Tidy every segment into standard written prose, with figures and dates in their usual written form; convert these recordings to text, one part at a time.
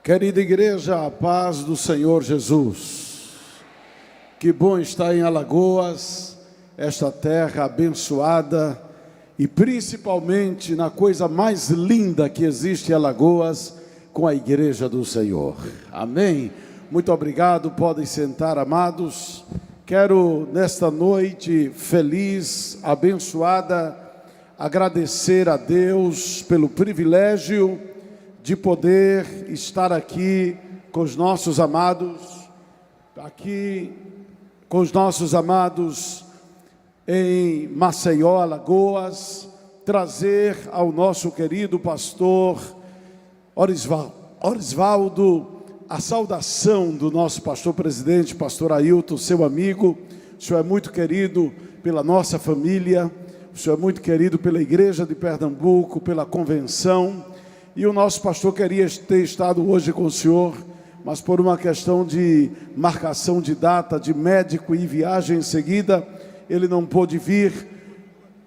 Querida igreja, a paz do Senhor Jesus. Que bom estar em Alagoas, esta terra abençoada, e principalmente na coisa mais linda que existe em Alagoas, com a igreja do Senhor. Amém? Muito obrigado, podem sentar, amados. Quero nesta noite feliz, abençoada, agradecer a Deus pelo privilégio de poder estar aqui com os nossos amados, em Maceió, Alagoas, trazer ao nosso querido pastor Orisvaldo a saudação do nosso pastor presidente, pastor Ailton, seu amigo. O senhor é muito querido pela nossa família, o senhor é muito querido pela igreja de Pernambuco, pela convenção. E o nosso pastor queria ter estado hoje com o senhor, mas por uma questão de marcação de data, de médico e viagem em seguida, ele não pôde vir.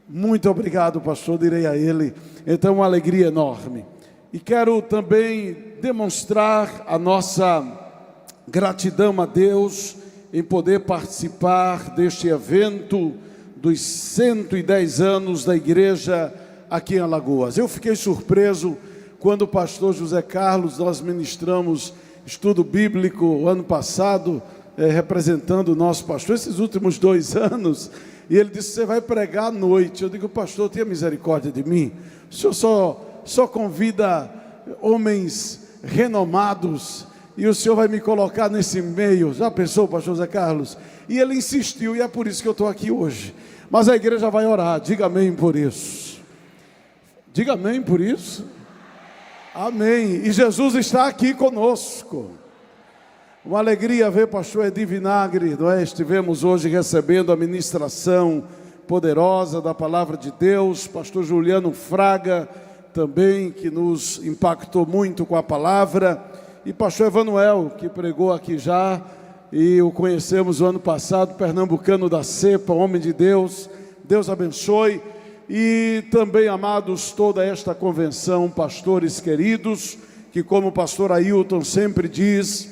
Muito obrigado, pastor, direi a ele. Então, uma alegria enorme. E quero também demonstrar a nossa gratidão a Deus em poder participar deste evento dos 110 anos da igreja aqui em Alagoas. Eu fiquei surpreso quando o pastor José Carlos, nós ministramos estudo bíblico ano passado, representando o nosso pastor, esses últimos 2 anos, e ele disse: você vai pregar à noite. Eu digo: pastor, tenha misericórdia de mim, o senhor só convida homens renomados, e o senhor vai me colocar nesse meio. Já pensou, pastor José Carlos? E ele insistiu, e é por isso que eu estou aqui hoje. Mas a igreja vai orar, diga amém por isso. Diga amém por isso. Amém. E Jesus está aqui conosco. Uma alegria ver pastor Edi Vinagre, não é? Estivemos hoje recebendo a ministração poderosa da palavra de Deus. Pastor Juliano Fraga também, que nos impactou muito com a palavra. E pastor Emanuel, que pregou aqui já, e o conhecemos o ano passado, pernambucano da cepa, homem de Deus. Deus abençoe. E também, amados, toda esta convenção, pastores queridos, que como o pastor Ailton sempre diz,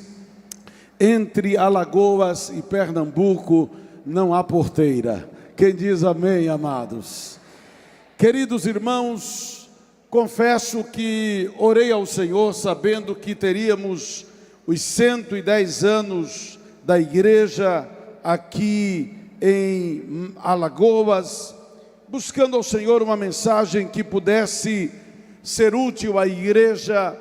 entre Alagoas e Pernambuco não há porteira. Quem diz amém, amados? Queridos irmãos, confesso que orei ao Senhor sabendo que teríamos os 110 anos da igreja aqui em Alagoas, buscando ao Senhor uma mensagem que pudesse ser útil à igreja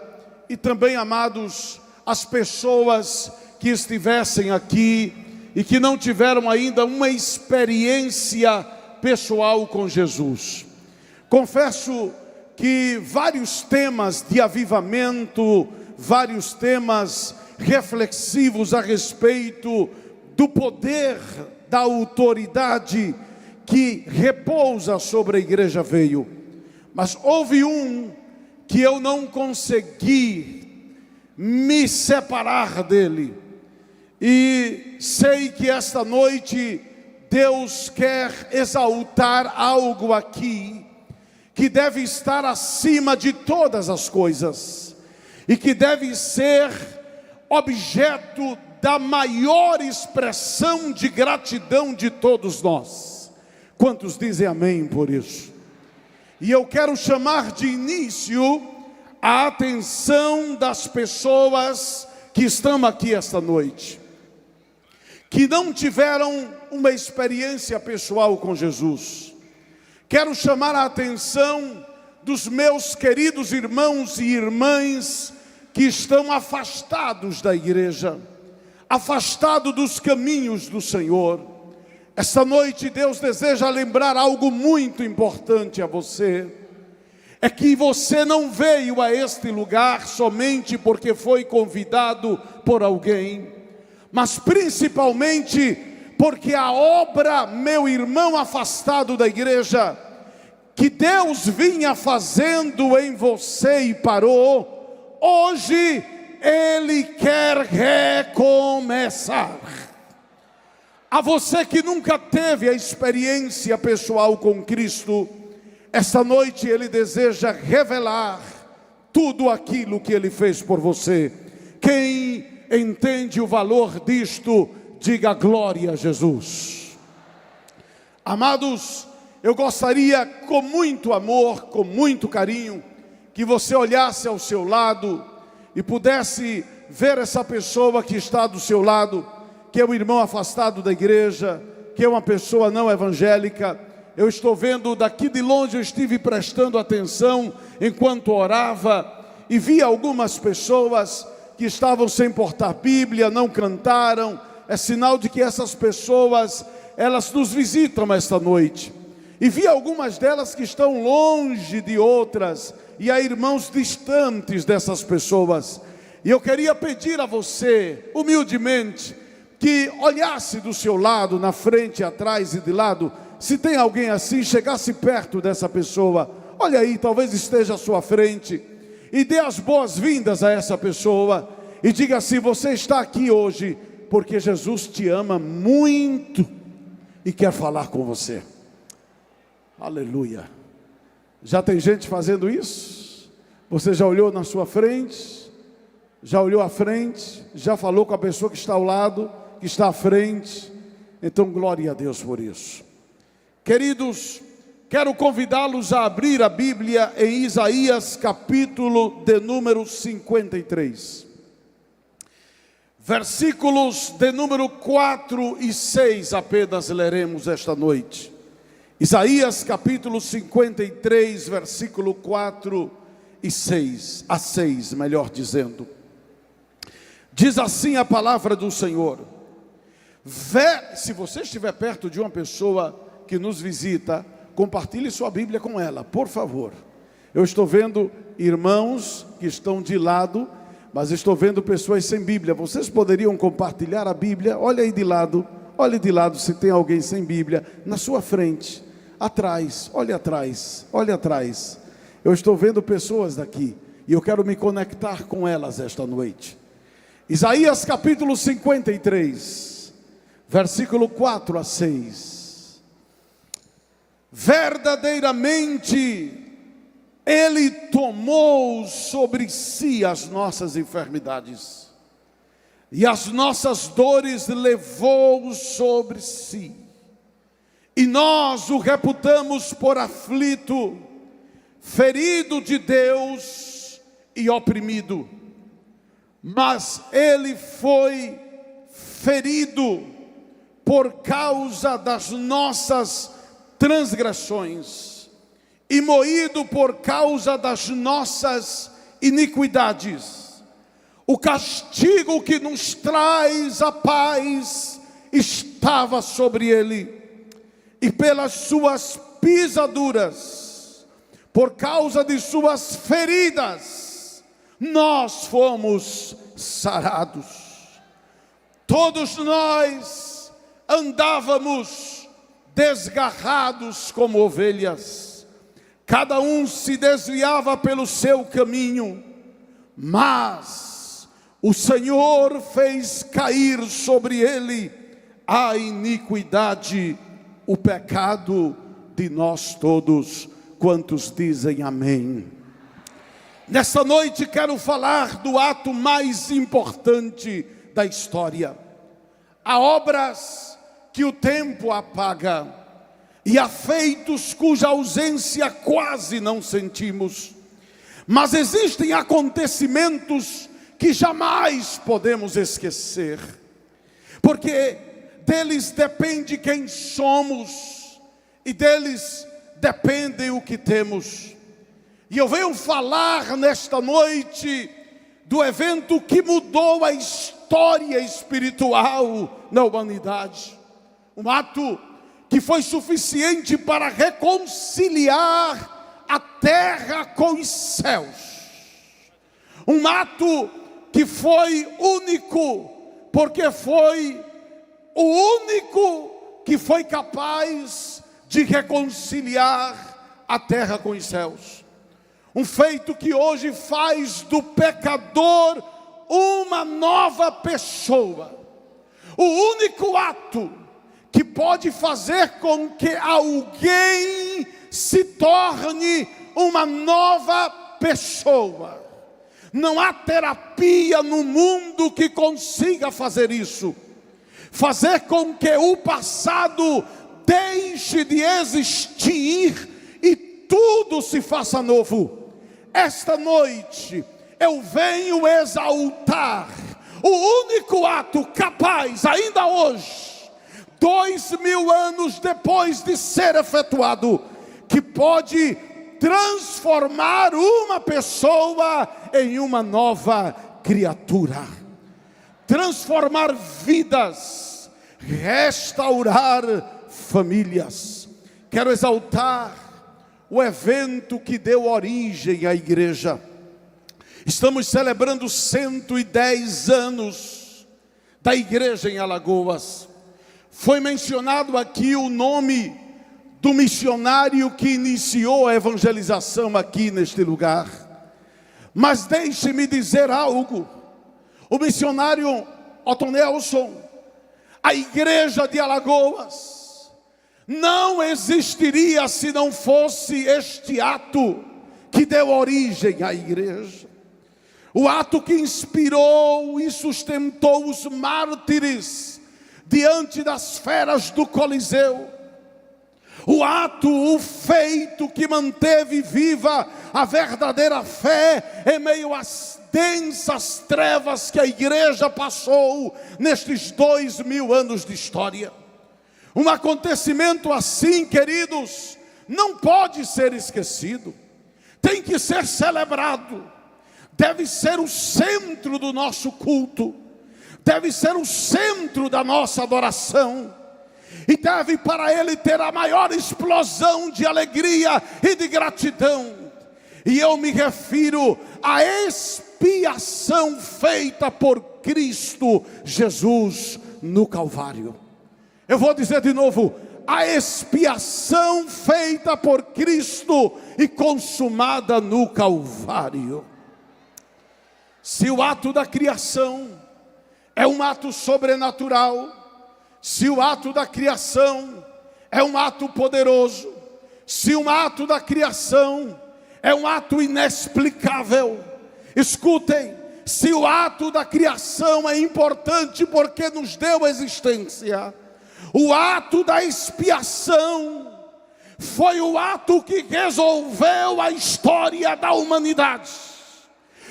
e também, amados, as pessoas que estivessem aqui e que não tiveram ainda uma experiência pessoal com Jesus. Confesso que vários temas de avivamento, vários temas reflexivos a respeito do poder, da autoridade que repousa sobre a igreja veio, mas houve um que eu não consegui me separar dele, e sei que esta noite Deus quer exaltar algo aqui que deve estar acima de todas as coisas e que deve ser objeto da maior expressão de gratidão de todos nós. Quantos dizem amém por isso? E eu quero chamar de início a atenção das pessoas que estão aqui esta noite, que não tiveram uma experiência pessoal com Jesus. Quero chamar a atenção dos meus queridos irmãos e irmãs que estão afastados da igreja, afastados dos caminhos do Senhor. Esta noite Deus deseja lembrar algo muito importante a você. É que você não veio a este lugar somente porque foi convidado por alguém, mas principalmente porque a obra, meu irmão afastado da igreja, que Deus vinha fazendo em você e parou, hoje Ele quer recomeçar. A você que nunca teve a experiência pessoal com Cristo, esta noite Ele deseja revelar tudo aquilo que Ele fez por você. Quem entende o valor disto, diga glória a Jesus. Amados, eu gostaria com muito amor, com muito carinho, que você olhasse ao seu lado e pudesse ver essa pessoa que está do seu lado, que é um irmão afastado da igreja, que é uma pessoa não evangélica. Eu estou vendo daqui de longe, eu estive prestando atenção enquanto orava e vi algumas pessoas que estavam sem portar Bíblia, não cantaram. É sinal de que essas pessoas, elas nos visitam esta noite. E vi algumas delas que estão longe de outras, e há irmãos distantes dessas pessoas. E eu queria pedir a você, humildemente, que olhasse do seu lado, na frente, atrás e de lado. Se tem alguém assim, chegasse perto dessa pessoa. Olha aí, talvez esteja à sua frente. E dê as boas-vindas a essa pessoa. E diga assim: você está aqui hoje porque Jesus te ama muito e quer falar com você. Aleluia. Já tem gente fazendo isso? Você já olhou na sua frente? Já olhou à frente? Já falou com a pessoa que está ao lado, que está à frente? Então glória a Deus por isso. Queridos, quero convidá-los a abrir a Bíblia em Isaías capítulo de número 53. Versículos de número 4 e 6 apenas leremos esta noite. Isaías capítulo 53, versículo 4 e 6, a 6, melhor dizendo. Diz assim a palavra do Senhor. Se você estiver perto de uma pessoa que nos visita, compartilhe sua Bíblia com ela, por favor. Eu estou vendo irmãos que estão de lado, mas estou vendo pessoas sem Bíblia. Vocês poderiam compartilhar a Bíblia? Olha aí de lado, olhe de lado se tem alguém sem Bíblia, na sua frente, atrás, olhe atrás, olhe atrás. Eu estou vendo pessoas daqui, e eu quero me conectar com elas esta noite. Isaías capítulo 53, versículo 4 a 6. Verdadeiramente, Ele tomou sobre si as nossas enfermidades, e as nossas dores levou sobre si. E nós o reputamos por aflito, ferido de Deus e oprimido. Mas Ele foi ferido por causa das nossas transgressões e moído por causa das nossas iniquidades. O castigo que nos traz a paz estava sobre Ele, e pelas suas pisaduras, por causa de suas feridas, nós fomos sarados. Todos nós andávamos desgarrados como ovelhas, cada um se desviava pelo seu caminho, mas o Senhor fez cair sobre ele a iniquidade, o pecado de nós todos. Quantos dizem amém? Nesta noite quero falar do ato mais importante da história. Há obras que o tempo apaga, e há feitos cuja ausência quase não sentimos. Mas existem acontecimentos que jamais podemos esquecer, porque deles depende quem somos, e deles depende o que temos. E eu venho falar nesta noite do evento que mudou a história espiritual na humanidade. Um ato que foi suficiente para reconciliar a terra com os céus. Um ato que foi único, porque foi o único que foi capaz de reconciliar a terra com os céus. Um feito que hoje faz do pecador uma nova pessoa. O único ato que pode fazer com que alguém se torne uma nova pessoa. Não há terapia no mundo que consiga fazer isso. Fazer com que o passado deixe de existir e tudo se faça novo. Esta noite eu venho exaltar o único ato capaz, ainda hoje, 2000 anos depois de ser efetuado, que pode transformar uma pessoa em uma nova criatura, transformar vidas, restaurar famílias. Quero exaltar o evento que deu origem à igreja. Estamos celebrando 110 anos da igreja em Alagoas. Foi mencionado aqui o nome do missionário que iniciou a evangelização aqui neste lugar. Mas deixe-me dizer algo. O missionário Otto Nelson, a igreja de Alagoas, não existiria se não fosse este ato que deu origem à igreja. O ato que inspirou e sustentou os mártires diante das feras do Coliseu. O ato, o feito que manteve viva a verdadeira fé em meio às densas trevas que a igreja passou nestes 2000 anos de história. Um acontecimento assim, queridos, não pode ser esquecido. Tem que ser celebrado. Deve ser o centro do nosso culto. Deve ser o centro da nossa adoração. E deve para ele ter a maior explosão de alegria e de gratidão. E eu me refiro à expiação feita por Cristo Jesus no Calvário. Eu vou dizer de novo: a expiação feita por Cristo e consumada no Calvário. Se o ato da criação é um ato sobrenatural, se o ato da criação é um ato poderoso, se o ato da criação é um ato inexplicável, escutem, se o ato da criação é importante porque nos deu existência, o ato da expiação foi o ato que resolveu a história da humanidade.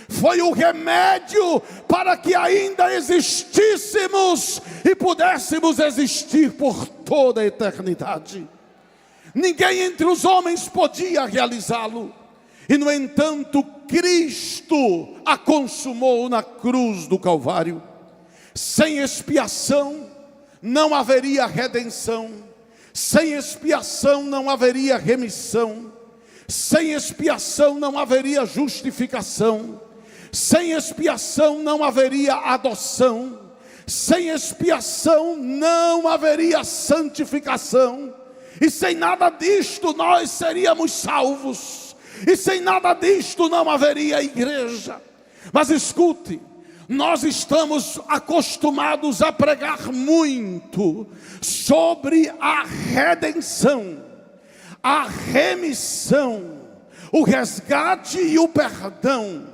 Foi o remédio para que ainda existíssemos e pudéssemos existir por toda a eternidade. Ninguém entre os homens podia realizá-lo. E no entanto, Cristo a consumou na cruz do Calvário. Sem expiação não haveria redenção. Sem expiação não haveria remissão. Sem expiação não haveria justificação. Sem expiação não haveria adoção. Sem expiação não haveria santificação. E sem nada disto nós seríamos salvos. E sem nada disto não haveria igreja. Mas escute, nós estamos acostumados a pregar muito sobre a redenção, a remissão, o resgate e o perdão,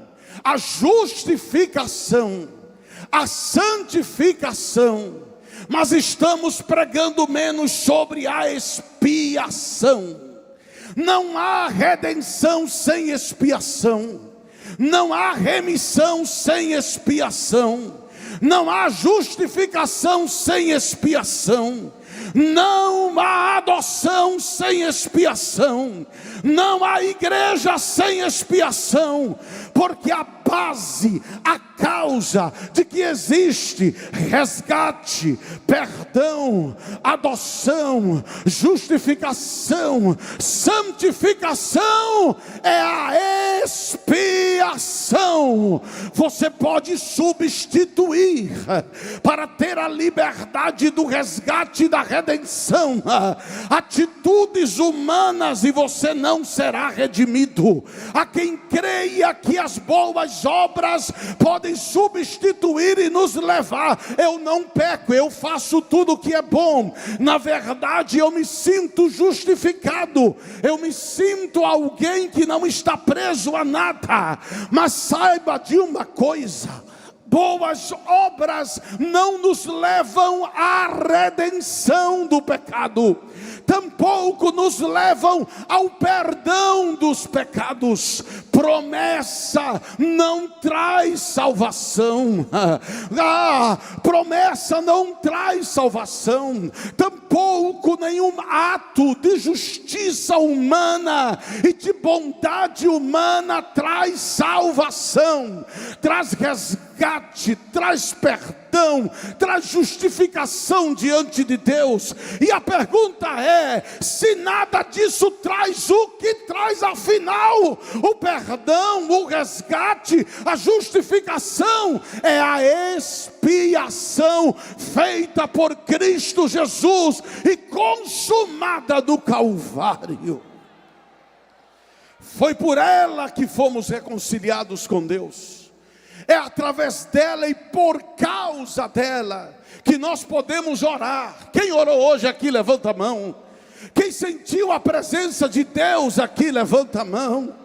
a justificação, a santificação, mas estamos pregando menos sobre a expiação. Não há redenção sem expiação, não há remissão sem expiação, não há justificação sem expiação, não há adoção sem expiação, não há igreja sem expiação, porque a base, a causa de que existe resgate, perdão, adoção, justificação, santificação é a expiação. Você pode substituir para ter a liberdade do resgate e da redenção atitudes humanas, e você não não será redimido. A quem creia que as boas obras podem substituir e nos levar. Eu não peco, eu faço tudo o que é bom. Na verdade, eu me sinto justificado. Eu me sinto alguém que não está preso a nada. Mas saiba de uma coisa: boas obras não nos levam à redenção do pecado, tampouco nos levam ao perdão dos pecados. Promessa não traz salvação. Promessa não traz salvação, tampouco nenhum ato de justiça humana e de bondade humana traz salvação. Traz resgate, traz perdão, traz justificação diante de Deus. E a pergunta é: se nada disso traz, o que traz afinal? O perdão, o resgate, a justificação é a expiação feita por Cristo Jesus e consumada no Calvário. Foi por ela que fomos reconciliados com Deus. É através dela e por causa dela que nós podemos orar. Quem orou hoje aqui, levanta a mão. Quem sentiu a presença de Deus aqui, levanta a mão.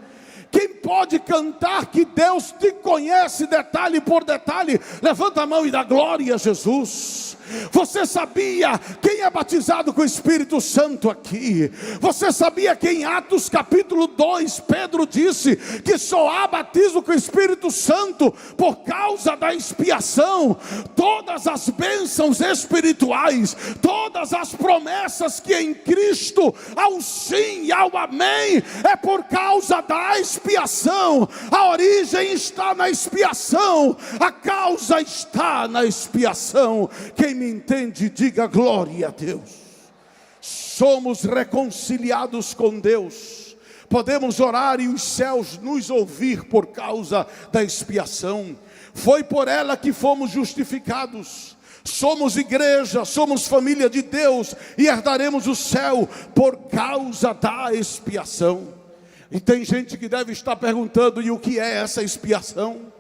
Quem pode cantar que Deus te conhece detalhe por detalhe, levanta a mão e dá glória a Jesus. Você sabia quem é batizado com o Espírito Santo aqui? Você sabia que em Atos capítulo 2, Pedro disse que só há batismo com o Espírito Santo por causa da expiação? Todas as bênçãos espirituais, todas as promessas que em Cristo, ao sim e ao amém, é por causa da expiação. A origem está na expiação, a causa está na expiação. Quem me entende, diga glória a Deus. Somos reconciliados com Deus. Podemos orar e os céus nos ouvir por causa da expiação. Foi por ela que fomos justificados. Somos igreja, somos família de Deus e herdaremos o céu por causa da expiação. E tem gente que deve estar perguntando: e o que é essa expiação?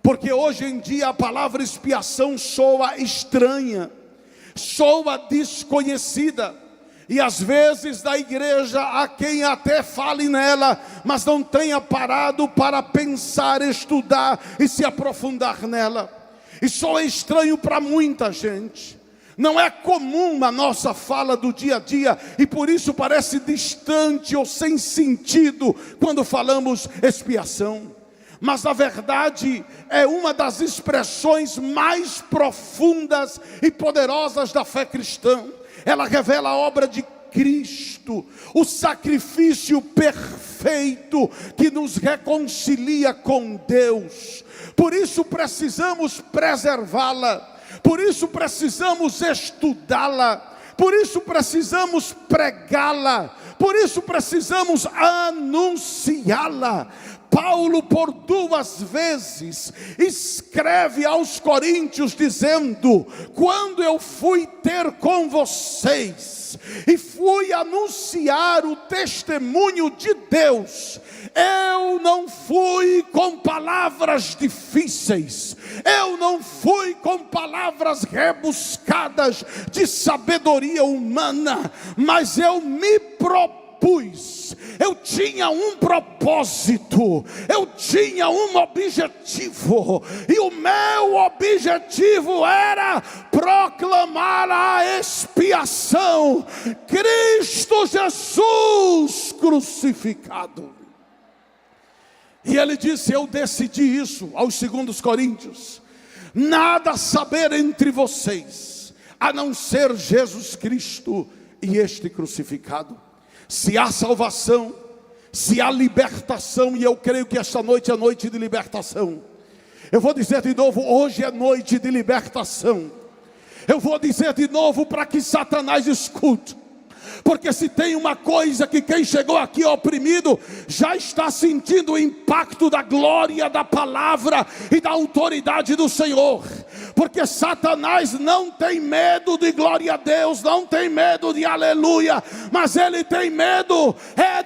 Porque hoje em dia a palavra expiação soa estranha, soa desconhecida. E às vezes da igreja há quem até fale nela, mas não tenha parado para pensar, estudar e se aprofundar nela. E soa estranho para muita gente. Não é comum a nossa fala do dia a dia, e por isso parece distante ou sem sentido quando falamos expiação. Mas na verdade é uma das expressões mais profundas e poderosas da fé cristã. Ela revela a obra de Cristo, o sacrifício perfeito que nos reconcilia com Deus. Por isso precisamos preservá-la, por isso precisamos estudá-la, por isso precisamos pregá-la, por isso precisamos anunciá-la. Paulo por 2 vezes escreve aos Coríntios dizendo: quando eu fui ter com vocês e fui anunciar o testemunho de Deus, eu não fui com palavras difíceis, eu não fui com palavras rebuscadas de sabedoria humana, mas eu me propus. Eu tinha um propósito, eu tinha um objetivo, e o meu objetivo era proclamar a expiação, Cristo Jesus crucificado. E ele disse: eu decidi isso, aos 2 Coríntios: nada saber entre vocês, a não ser Jesus Cristo e este crucificado. Se há salvação, se há libertação, e eu creio que esta noite é noite de libertação. Eu vou dizer de novo: hoje é noite de libertação. Eu vou dizer de novo para que Satanás escute. Porque se tem uma coisa que quem chegou aqui oprimido já está sentindo o impacto da glória da palavra e da autoridade do Senhor. porque Satanás não tem medo de glória a Deus, não tem medo de aleluia, mas ele tem medo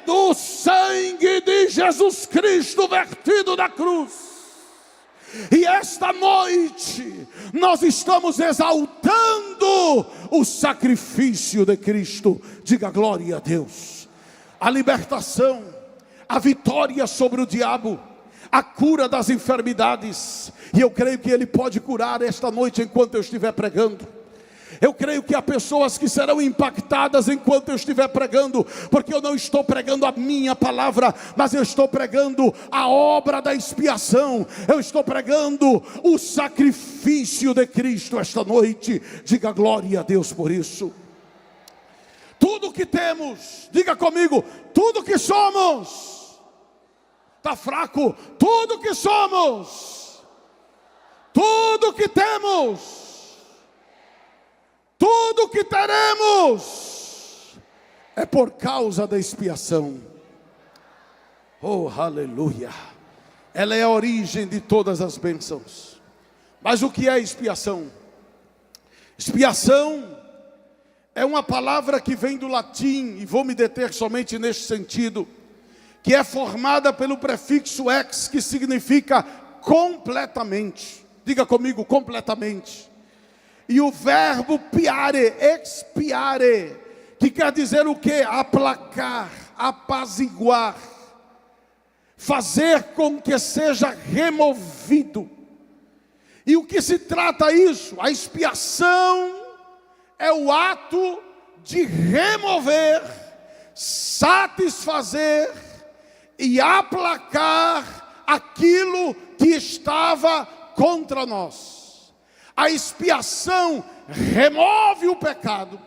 do sangue de Jesus Cristo vertido na cruz. E esta noite nós estamos exaltando o sacrifício de Cristo. Diga glória a Deus. A libertação, a vitória sobre o diabo, a cura das enfermidades. E eu creio que Ele pode curar esta noite enquanto eu estiver pregando. Eu creio que há pessoas que serão impactadas enquanto eu estiver pregando, porque eu não estou pregando a minha palavra, mas eu estou pregando a obra da expiação. Eu estou pregando o sacrifício de Cristo esta noite. Diga glória a Deus por isso. Tudo que temos, diga comigo, tudo que somos. Está fraco? Tudo que somos, tudo que temos, tudo que teremos é por causa da expiação. Oh, aleluia. Ela é a origem de todas as bênçãos. Mas o que é expiação? Expiação é uma palavra que vem do latim, e vou me deter somente neste sentido, que é formada pelo prefixo ex, que significa completamente. Diga comigo, completamente. E o verbo piare, expiare, que quer dizer o quê? Aplacar, apaziguar, fazer com que seja removido. E o que se trata isso? A expiação é o ato de remover, satisfazer e aplacar aquilo que estava contra nós. A expiação remove o pecado,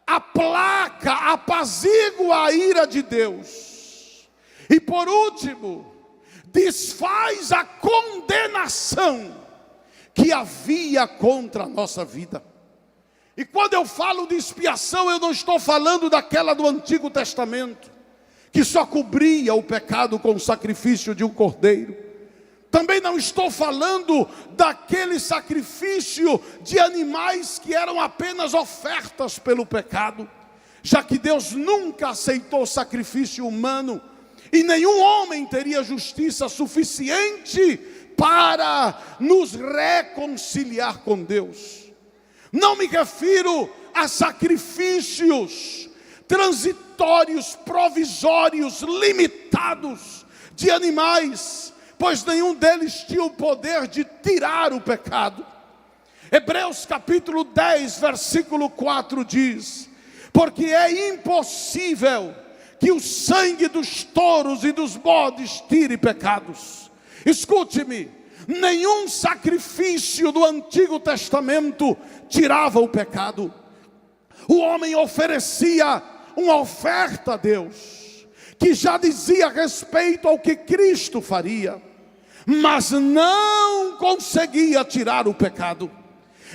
aplaca, apazigua a ira de Deus. E por último, desfaz a condenação que havia contra a nossa vida. E quando eu falo de expiação, eu não estou falando daquela do Antigo Testamento, que só cobria o pecado com o sacrifício de um cordeiro. Também não estou falando daquele sacrifício de animais que eram apenas ofertas pelo pecado, já que Deus nunca aceitou sacrifício humano, e nenhum homem teria justiça suficiente para nos reconciliar com Deus. Não me refiro a sacrifícios transitórios, provisórios, limitados de animais, pois nenhum deles tinha o poder de tirar o pecado. Hebreus capítulo 10, versículo 4 diz: porque é impossível que o sangue dos touros e dos bodes tire pecados. Escute-me, nenhum sacrifício do Antigo Testamento tirava o pecado. O homem oferecia uma oferta a Deus, que já dizia respeito ao que Cristo faria, mas não conseguia tirar o pecado.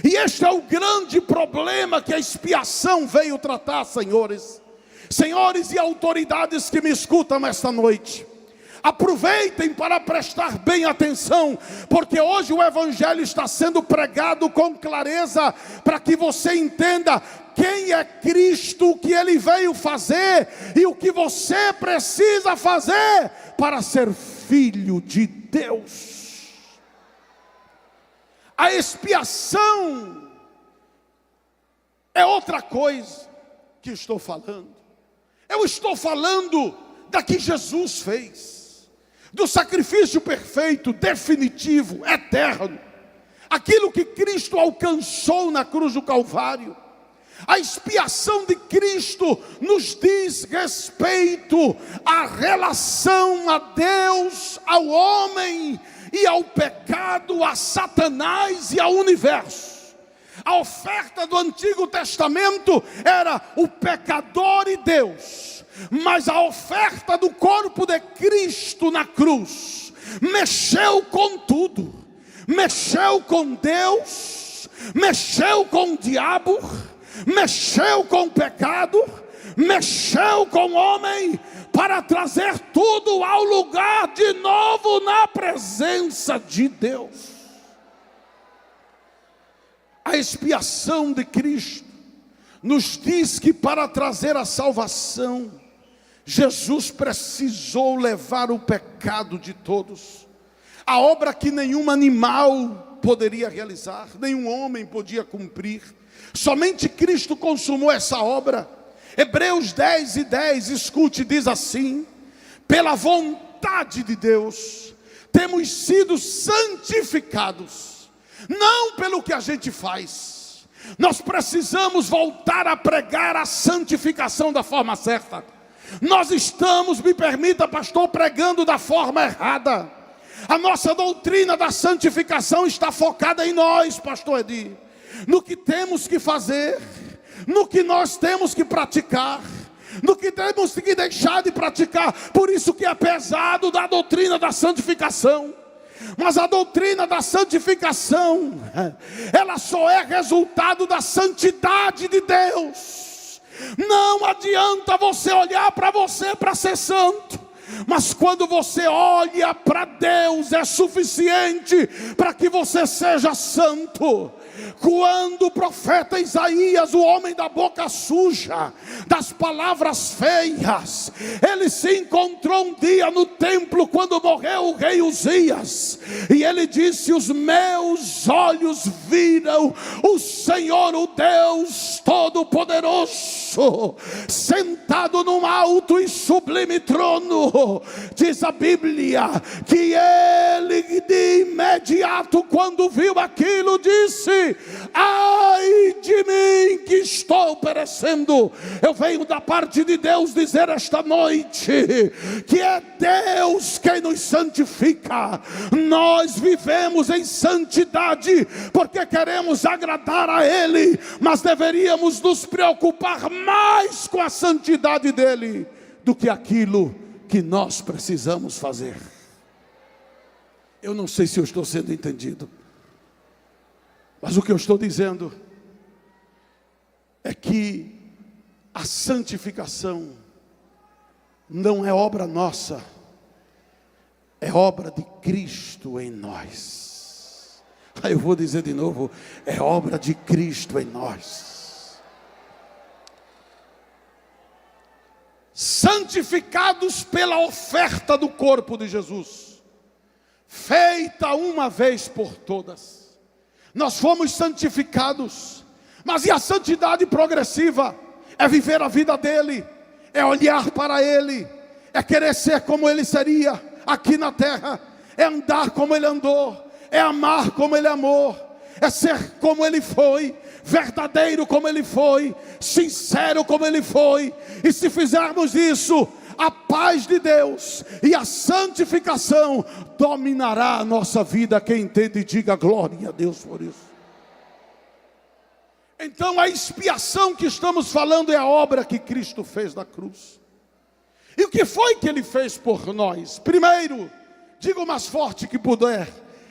E este é o grande problema que a expiação veio tratar, senhores e autoridades que me escutam esta noite. Aproveitem para prestar bem atenção, porque hoje o Evangelho está sendo pregado com clareza, para que você entenda quem é Cristo, o que Ele veio fazer e o que você precisa fazer para ser filho de Deus. A expiação é outra coisa que estou falando. Eu estou falando da que Jesus fez, do sacrifício perfeito, definitivo, eterno, aquilo que Cristo alcançou na cruz do Calvário. A expiação de Cristo nos diz respeito à relação a Deus, ao homem e ao pecado, a Satanás e ao universo. A oferta do Antigo Testamento era o pecador e Deus, mas a oferta do corpo de Cristo na cruz mexeu com tudo, mexeu com Deus, mexeu com o diabo, mexeu com o pecado, mexeu com o homem, para trazer tudo ao lugar de novo na presença de Deus. A expiação de Cristo nos diz que para trazer a salvação, Jesus precisou levar o pecado de todos. A obra que nenhum animal poderia realizar, nenhum homem podia cumprir. Somente Cristo consumou essa obra. Hebreus 10:10, escute, diz assim: pela vontade de Deus, temos sido santificados, não pelo que a gente faz. Nós precisamos voltar a pregar a santificação da forma certa. Nós estamos, me permita, pastor, pregando da forma errada. A nossa doutrina da santificação está focada em nós, pastor Edi, no que temos que fazer, no que nós temos que praticar, no que temos que deixar de praticar. Por isso que é pesado da doutrina da santificação. Mas a doutrina da santificação, ela só é resultado da santidade de Deus. Não adianta você olhar para você para ser santo, mas quando você olha para Deus, é suficiente para que você seja santo. Quando o profeta Isaías, o homem da boca suja, das palavras feias, ele se encontrou um dia no templo quando morreu o rei Uzias, e ele disse: os meus olhos viram o Senhor, o Deus Todo-Poderoso, sentado num alto e sublime trono. Diz a Bíblia que ele de imediato, quando viu aquilo, disse: ai de mim que estou perecendo. Eu venho da parte de Deus dizer esta noite que é Deus quem nos santifica. Nós vivemos em santidade porque queremos agradar a Ele, mas deveríamos nos preocupar mais com a santidade dEle do que aquilo que nós precisamos fazer. Eu não sei se eu estou sendo entendido, mas o que eu estou dizendo é que a santificação não é obra nossa, é obra de Cristo em nós. Aí eu vou dizer de novo, é obra de Cristo em nós. Santificados pela oferta do corpo de Jesus, feita uma vez por todas. Nós fomos santificados, mas e a santidade progressiva? É viver a vida dele, é olhar para ele, é querer ser como ele seria aqui na terra, é andar como ele andou, é amar como ele amou, é ser como ele foi, verdadeiro como ele foi, sincero como ele foi. E se fizermos isso, a paz de Deus e a santificação dominará a nossa vida. Quem entende, diga glória a Deus por isso. Então a expiação que estamos falando é a obra que Cristo fez na cruz. E o que foi que Ele fez por nós? Primeiro, diga o mais forte que puder: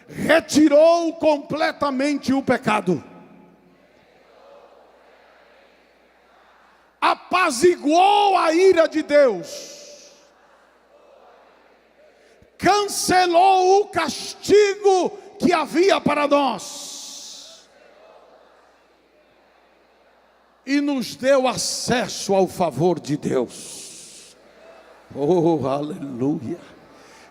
retirou completamente o pecado. Apaziguou a ira de Deus. Cancelou o castigo que havia para nós. E nos deu acesso ao favor de Deus. Oh, aleluia.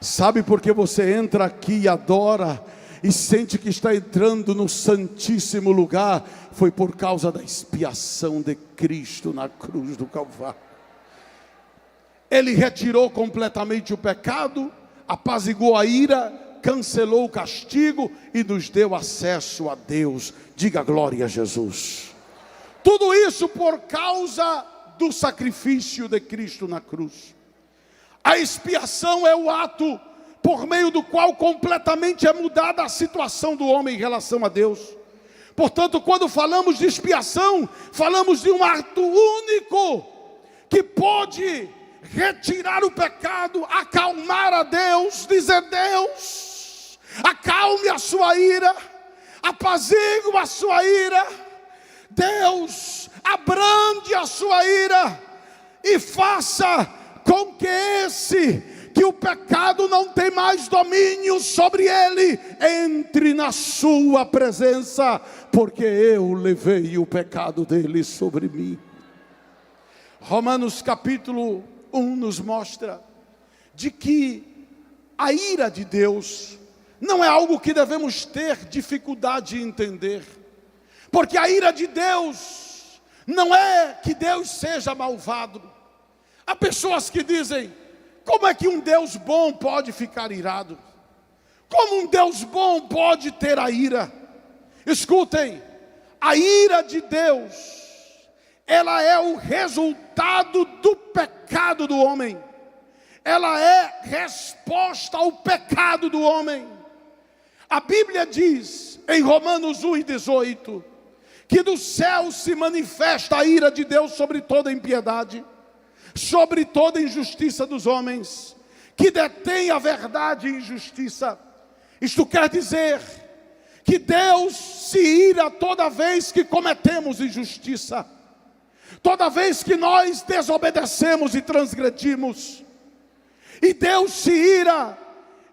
Sabe por que você entra aqui e adora e sente que está entrando no santíssimo lugar? Foi por causa da expiação de Cristo na cruz do Calvário. Ele retirou completamente o pecado, apaziguou a ira, cancelou o castigo e nos deu acesso a Deus. Diga glória a Jesus. Tudo isso por causa do sacrifício de Cristo na cruz. A expiação é o ato por meio do qual completamente é mudada a situação do homem em relação a Deus. Portanto, quando falamos de expiação, falamos de um ato único que pode retirar o pecado, acalmar a Deus, dizer: Deus, acalme a sua ira, apazigue a sua ira. Deus, abrande a sua ira e faça com que o pecado não tenha mais domínio sobre ele, entre na sua presença, porque eu levei o pecado dele sobre mim. Romanos capítulo 1 nos mostra de que a ira de Deus não é algo que devemos ter dificuldade de entender, porque a ira de Deus não é que Deus seja malvado. Há pessoas que dizem: como é que um Deus bom pode ficar irado? Como um Deus bom pode ter a ira? Escutem, a ira de Deus, ela é o resultado do pecado do homem. Ela é resposta ao pecado do homem. A Bíblia diz, em Romanos 1:18, que do céu se manifesta a ira de Deus sobre toda impiedade, sobre toda injustiça dos homens, que detém a verdade e injustiça. Isto quer dizer que Deus se ira toda vez que cometemos injustiça, toda vez que nós desobedecemos e transgredimos. E Deus se ira,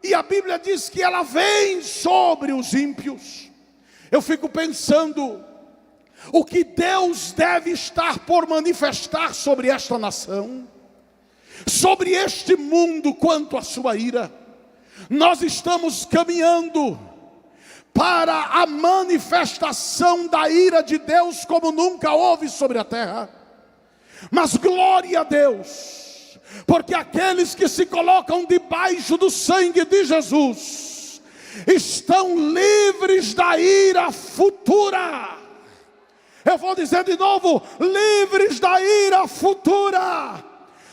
e a Bíblia diz que ela vem sobre os ímpios. Eu fico pensando, o que Deus deve estar por manifestar sobre esta nação, sobre este mundo quanto à sua ira. Nós estamos caminhando para a manifestação da ira de Deus como nunca houve sobre a terra. Mas glória a Deus, porque aqueles que se colocam debaixo do sangue de Jesus estão livres da ira futura. Eu vou dizer de novo: livres da ira futura.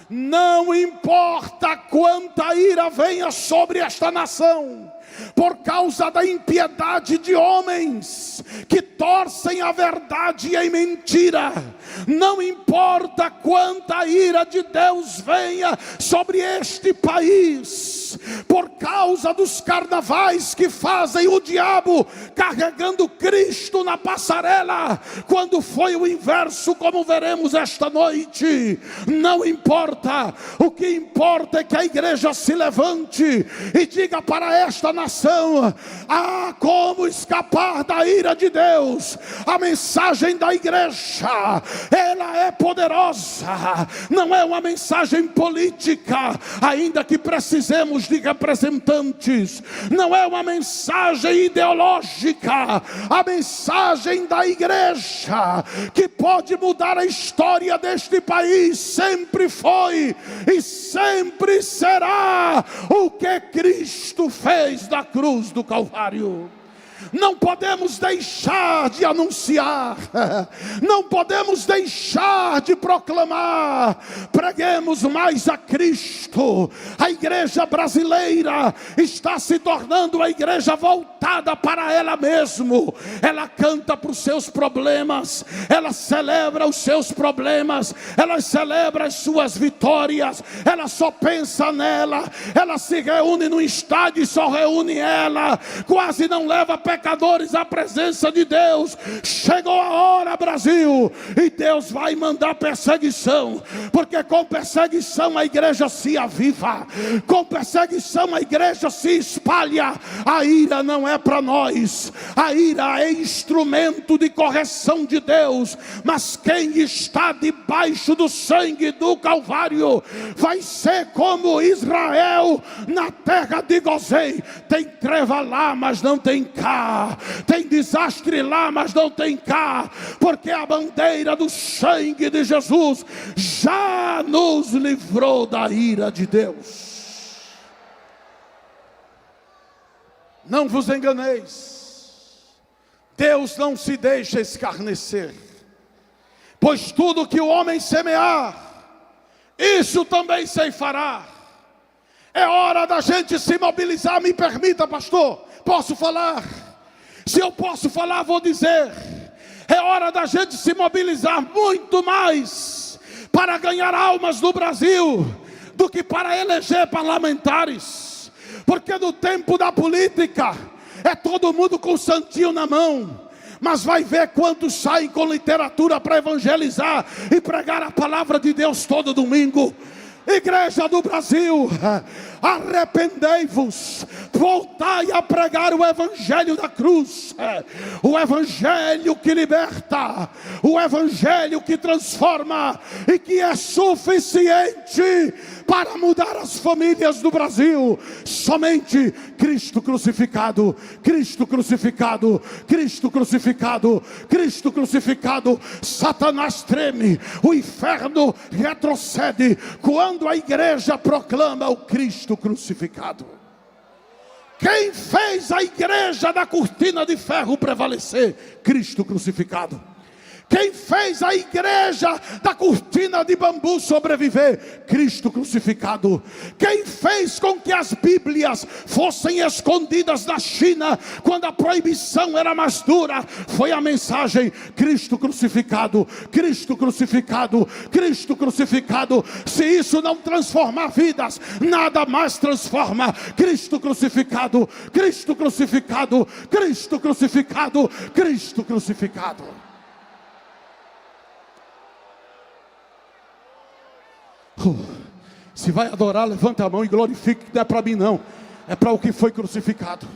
Não importa quanta ira venha sobre esta nação, por causa da impiedade de homens que torcem a verdade em mentira. Não importa quanta ira de Deus venha sobre este país, por causa dos carnavais que fazem o diabo carregando Cristo na passarela, quando foi o inverso, como veremos esta noite. Não importa, o que importa é que a igreja se levante e diga para esta nação: ah, como escapar da ira de Deus. A mensagem da igreja, ela é poderosa, não é uma mensagem política, ainda que precisemos de representantes, não é uma mensagem ideológica. A mensagem da igreja, que pode mudar a história deste país, sempre foi e sempre será o que Cristo fez na cruz do Calvário. Não podemos deixar de anunciar, não podemos deixar de proclamar. Preguemos mais a Cristo. A igreja brasileira está se tornando a igreja voltada para ela mesma. Ela canta para os seus problemas, ela celebra os seus problemas, ela celebra as suas vitórias, ela só pensa nela. Ela se reúne no estádio e só reúne ela, quase não leva pecadores à presença de Deus. Chegou a hora, Brasil, e Deus vai mandar perseguição, porque com perseguição a igreja se aviva, com perseguição a igreja se espalha. A ira não é para nós, a ira é instrumento de correção de Deus, mas quem está debaixo do sangue do Calvário vai ser como Israel na terra de Gozém. Tem treva lá, mas não tem cá, tem desastre lá, mas não tem cá, porque a bandeira do sangue de Jesus já nos livrou da ira de Deus. Não vos enganeis, Deus não se deixa escarnecer, pois tudo que o homem semear, isso também ceifará. É hora da gente se mobilizar. Me permita, pastor, posso falar? Se eu posso falar, vou dizer. É hora da gente se mobilizar muito mais para ganhar almas no Brasil do que para eleger parlamentares. Porque no tempo da política é todo mundo com o santinho na mão, mas vai ver quantos saem com literatura para evangelizar e pregar a palavra de Deus todo domingo. Igreja do Brasil, arrependei-vos, voltai a pregar o evangelho da cruz, o evangelho que liberta, o evangelho que transforma e que é suficiente para mudar as famílias do Brasil. Somente Cristo crucificado, Cristo crucificado, Cristo crucificado, Cristo crucificado. Satanás treme, o inferno retrocede quando a igreja proclama o Cristo crucificado. Quem fez a igreja da cortina de ferro prevalecer? Cristo crucificado. Quem fez a igreja da cortina de bambu sobreviver? Cristo crucificado. Quem fez com que as Bíblias fossem escondidas na China quando a proibição era mais dura? Foi a mensagem: Cristo crucificado, Cristo crucificado, Cristo crucificado. Se isso não transformar vidas, nada mais transforma. Cristo crucificado, Cristo crucificado, Cristo crucificado, Cristo crucificado. Se vai adorar, levanta a mão e glorifique, que não é para mim não, é para o que foi crucificado.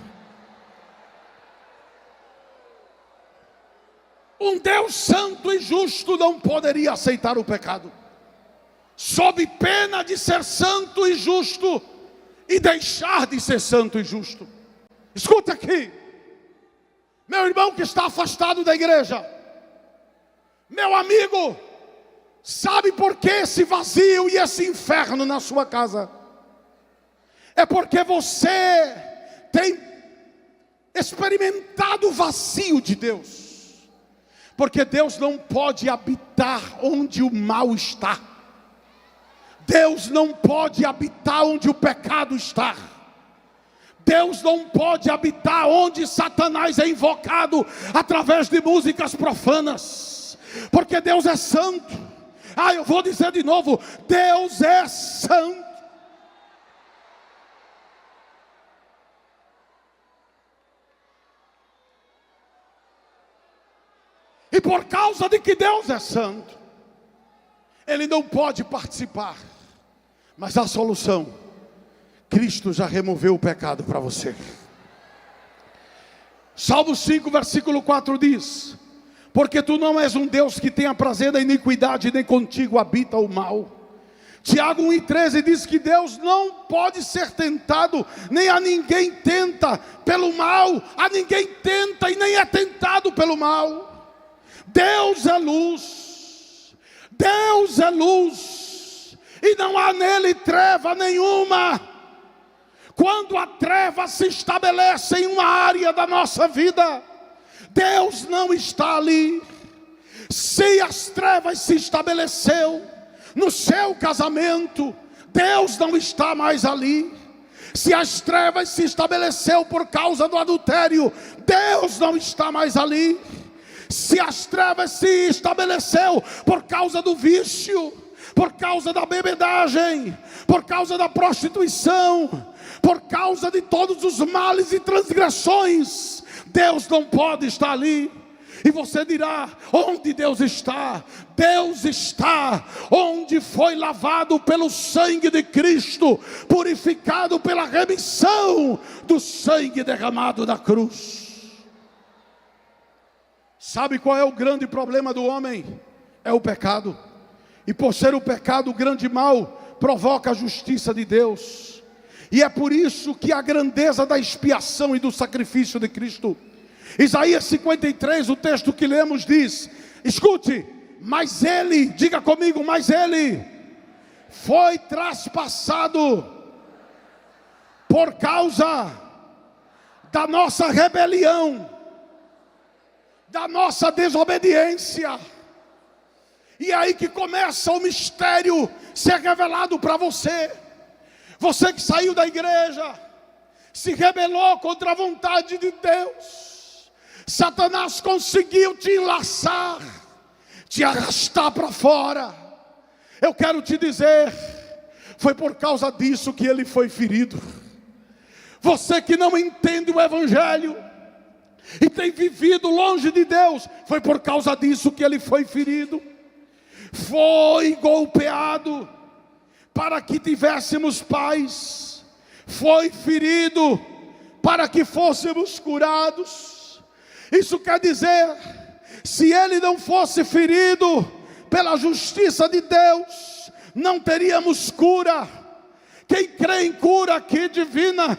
Um Deus santo e justo não poderia aceitar o pecado, sob pena de ser santo e justo e deixar de ser santo e justo. Escuta aqui, meu irmão que está afastado da igreja, meu amigo, sabe por que esse vazio e esse inferno na sua casa? É porque você tem experimentado o vazio de Deus. Porque Deus não pode habitar onde o mal está. Deus não pode habitar onde o pecado está. Deus não pode habitar onde Satanás é invocado através de músicas profanas. Porque Deus é santo. Eu vou dizer de novo: Deus é santo. E por causa de que Deus é santo, Ele não pode participar. Mas a solução: Cristo já removeu o pecado para você. Salmo 5, versículo 4 diz: porque tu não és um Deus que tenha prazer na iniquidade, nem contigo habita o mal. Tiago 1,13 diz que Deus não pode ser tentado, nem a ninguém tenta pelo mal, a ninguém tenta e nem é tentado pelo mal. Deus é luz, Deus é luz, e não há nele treva nenhuma. Quando a treva se estabelece em uma área da nossa vida, Deus não está ali. Se as trevas se estabeleceu no seu casamento, Deus não está mais ali. Se as trevas se estabeleceu por causa do adultério, Deus não está mais ali. Se as trevas se estabeleceu por causa do vício, por causa da bebedagem, por causa da prostituição, por causa de todos os males e transgressões, Deus não pode estar ali. E você dirá: onde Deus está? Deus está onde foi lavado pelo sangue de Cristo, purificado pela remissão do sangue derramado na cruz. Sabe qual é o grande problema do homem? É o pecado. E por ser o pecado o grande mal, provoca a justiça de Deus. E é por isso que a grandeza da expiação e do sacrifício de Cristo. Isaías 53, o texto que lemos diz, escute: mas ele, diga comigo, mas ele foi traspassado por causa da nossa rebelião, da nossa desobediência. E é aí que começa o mistério ser revelado para você. Você que saiu da igreja, se rebelou contra a vontade de Deus, Satanás conseguiu te enlaçar, te arrastar para fora. Eu quero te dizer, foi por causa disso que ele foi ferido. Você que não entende o evangelho e tem vivido longe de Deus, foi por causa disso que ele foi ferido. Foi golpeado para que tivéssemos paz. foi ferido para que fôssemos curados. Isso quer dizer, se ele não fosse ferido pela justiça de Deus, não teríamos cura. Quem crê em cura aqui divina,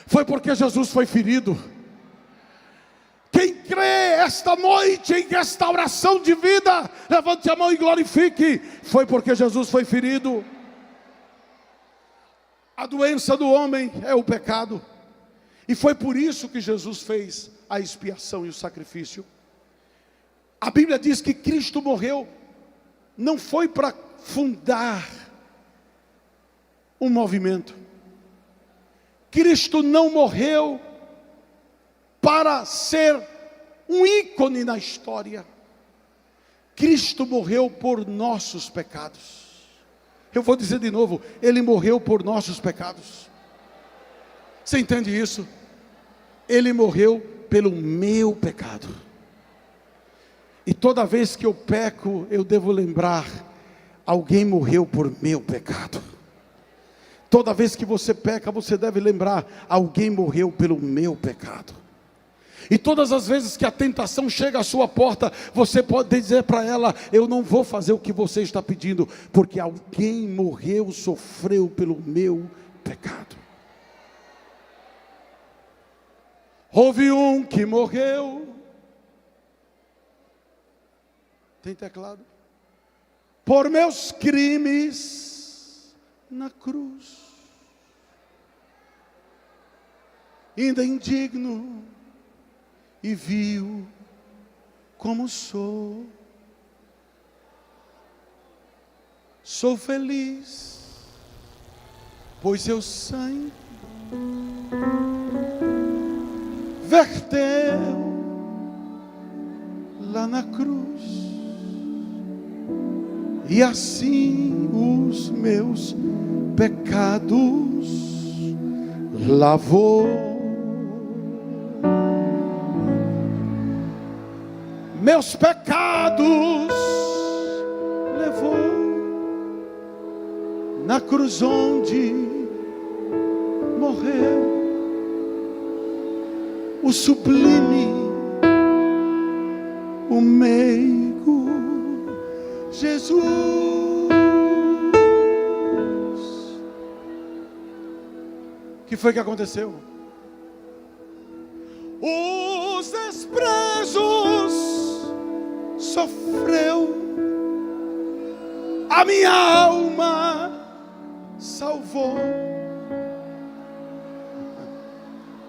foi porque Jesus foi ferido. Quem crê esta noite em restauração de vida, levante a mão e glorifique. Foi porque Jesus foi ferido. A doença do homem é o pecado, e foi por isso que Jesus fez a expiação e o sacrifício. A Bíblia diz que Cristo morreu, não foi para fundar um movimento. Cristo não morreu para ser um ícone na história. Cristo morreu por nossos pecados. Eu vou dizer de novo, ele morreu por nossos pecados. Você entende isso? Ele morreu pelo meu pecado. E toda vez que eu peco, eu devo lembrar, alguém morreu por meu pecado. Toda vez que você peca, você deve lembrar, alguém morreu pelo meu pecado. E todas as vezes que a tentação chega à sua porta, você pode dizer para ela, eu não vou fazer o que você está pedindo, porque alguém morreu, sofreu pelo meu pecado. Houve um que morreu. Tem teclado? Por meus crimes na cruz. Ainda indigno e vil como sou, sou feliz, pois seu sangue verteu lá na cruz, e assim os meus pecados lavou. Meus pecados levou na cruz onde morreu o sublime, o meigo Jesus. O que foi que aconteceu? Os desprezos sofreu, a minha alma salvou.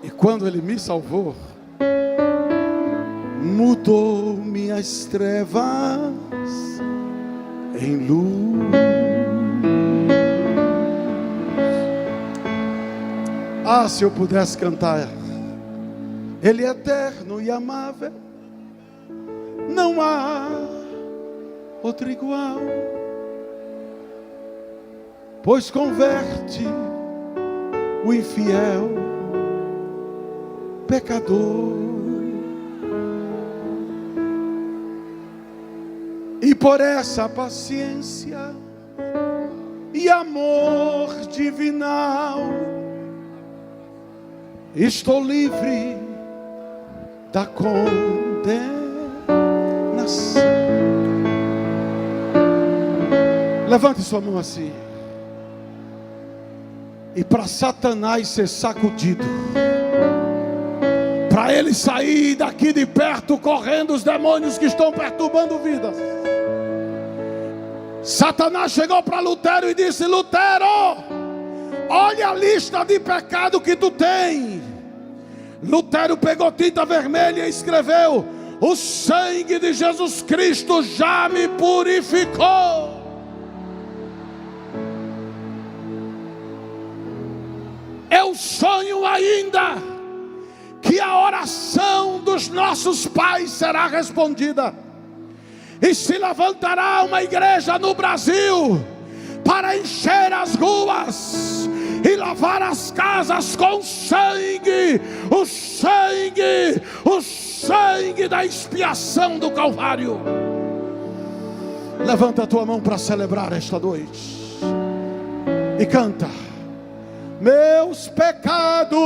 E quando ele me salvou, mudou minhas trevas em luz. Ah, se eu pudesse cantar, ele é eterno e amável, não há outro igual, pois converte o infiel pecador, e por essa paciência e amor divinal, estou livre da condenação. Levante sua mão assim. E para Satanás ser sacudido, para ele sair daqui de perto correndo os demônios que estão perturbando vidas, Satanás chegou para Lutero e disse: Lutero, olha a lista de pecado que tu tem. Lutero pegou tinta vermelha e escreveu: o sangue de Jesus Cristo já me purificou. Eu sonho ainda que a oração dos nossos pais será respondida, e se levantará uma igreja no Brasil para encher as ruas e lavar as casas com sangue, o sangue da expiação do Calvário. Levanta a tua mão para celebrar esta noite e canta: meus pecados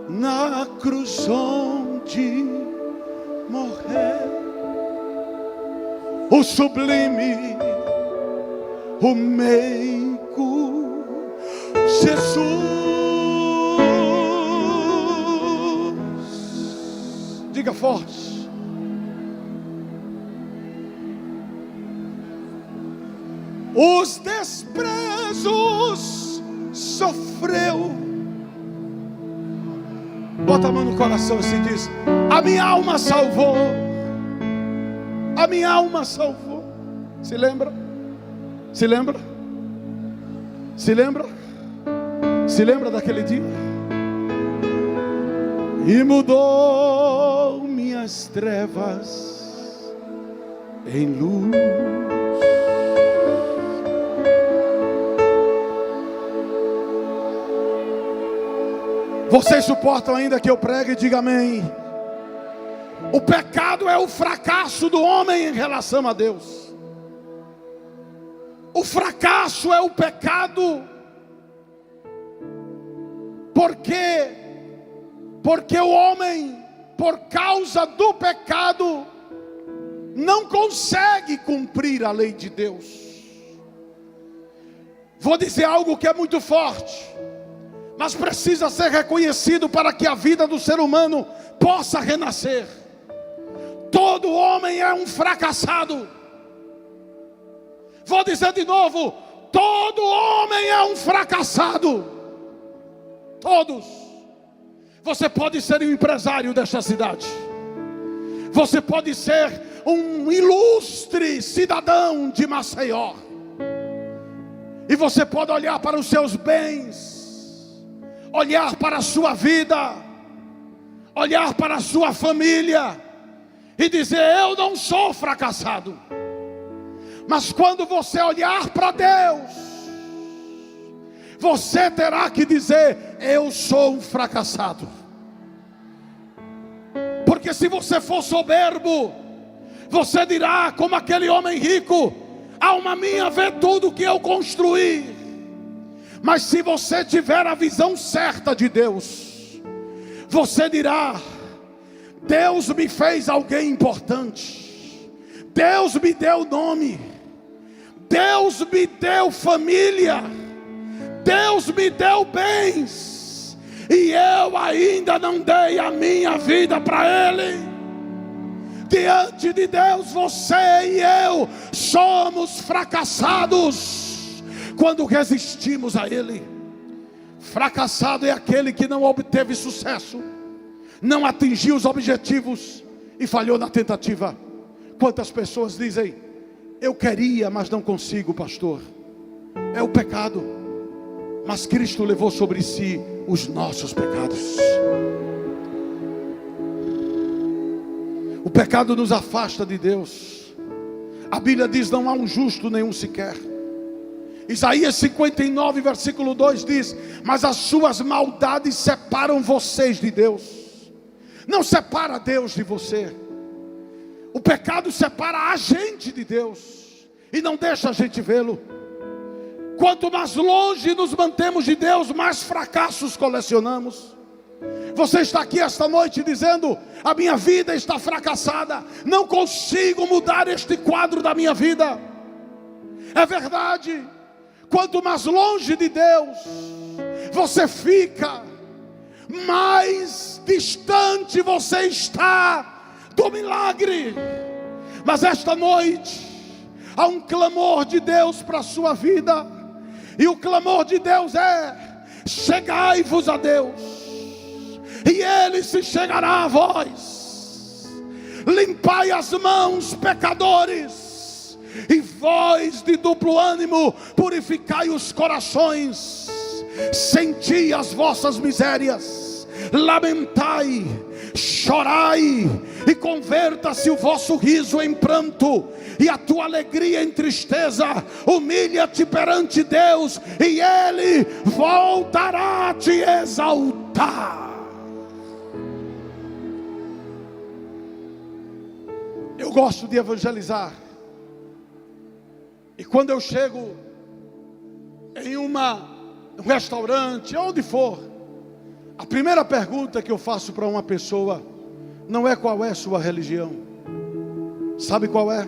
na cruz onde morreu o sublime, o meigo Jesus. Diga forte. Os desprezos sofreu. Bota a mão no coração e se diz: a minha alma salvou. A minha alma salvou. Se lembra? Se lembra? Se lembra? Se lembra daquele dia? E mudou minhas trevas em luz. Vocês suportam ainda que eu pregue? Diga amém. O pecado é o fracasso do homem em relação a Deus. O fracasso é o pecado. Por quê? Porque o homem, por causa do pecado, não consegue cumprir a lei de Deus. Vou dizer algo que é muito forte, mas precisa ser reconhecido para que a vida do ser humano possa renascer. Todo homem é um fracassado. Vou dizer de novo: todo homem é um fracassado. Todos. Você pode ser um empresário desta cidade. Você pode ser um ilustre cidadão de Maceió. E você pode olhar para os seus bens, olhar para a sua vida, olhar para a sua família e dizer: eu não sou fracassado. Mas quando você olhar para Deus, você terá que dizer: eu sou um fracassado. Porque se você for soberbo, você dirá como aquele homem rico: alma minha, vê tudo que eu construí. Mas se você tiver a visão certa de Deus, você dirá: Deus me fez alguém importante, Deus me deu nome, Deus me deu família, Deus me deu bens, e eu ainda não dei a minha vida para Ele. Diante de Deus, você e eu somos fracassados quando resistimos a Ele. Fracassado é aquele que não obteve sucesso, não atingiu os objetivos e falhou na tentativa. Quantas pessoas dizem: eu queria, mas não consigo, pastor? É o pecado. Mas Cristo levou sobre si os nossos pecados. O pecado nos afasta de Deus. A Bíblia diz: não há um justo nenhum sequer. Isaías 59 versículo 2 diz: mas as suas maldades separam vocês de Deus. Não separa Deus de você. O pecado separa a gente de Deus e não deixa a gente vê-lo. Quanto mais longe nos mantemos de Deus, mais fracassos colecionamos. Você está aqui esta noite dizendo: a minha vida está fracassada, não consigo mudar este quadro da minha vida. É verdade. Quanto mais longe de Deus você fica, mais distante você está do milagre. Mas esta noite há um clamor de Deus para a sua vida. E o clamor de Deus é: chegai-vos a Deus, e Ele se chegará a vós. Limpai as mãos, pecadores, e vós de duplo ânimo, purificai os corações. Senti as vossas misérias, lamentai, chorai, e converta-se o vosso riso em pranto, e a tua alegria em tristeza. Humilha-te perante Deus, e Ele voltará a te exaltar. Eu gosto de evangelizar, e quando eu chego em um restaurante, onde for, a primeira pergunta que eu faço para uma pessoa não é qual é sua religião. Sabe qual é?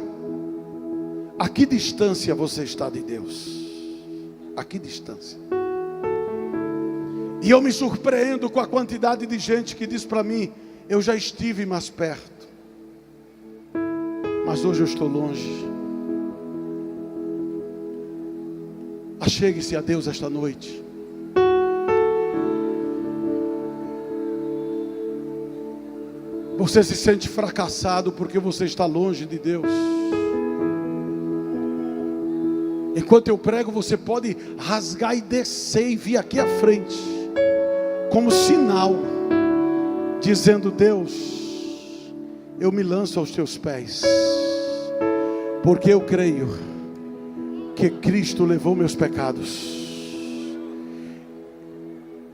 A que distância você está de Deus? A que distância? E eu me surpreendo com a quantidade de gente que diz para mim: eu já estive mais perto, mas hoje eu estou longe. Achegue-se a Deus esta noite. Você se sente fracassado porque você está longe de Deus. Enquanto eu prego, você pode rasgar e descer e vir aqui à frente, como sinal, dizendo: Deus, eu me lanço aos teus pés, porque eu creio que Cristo levou meus pecados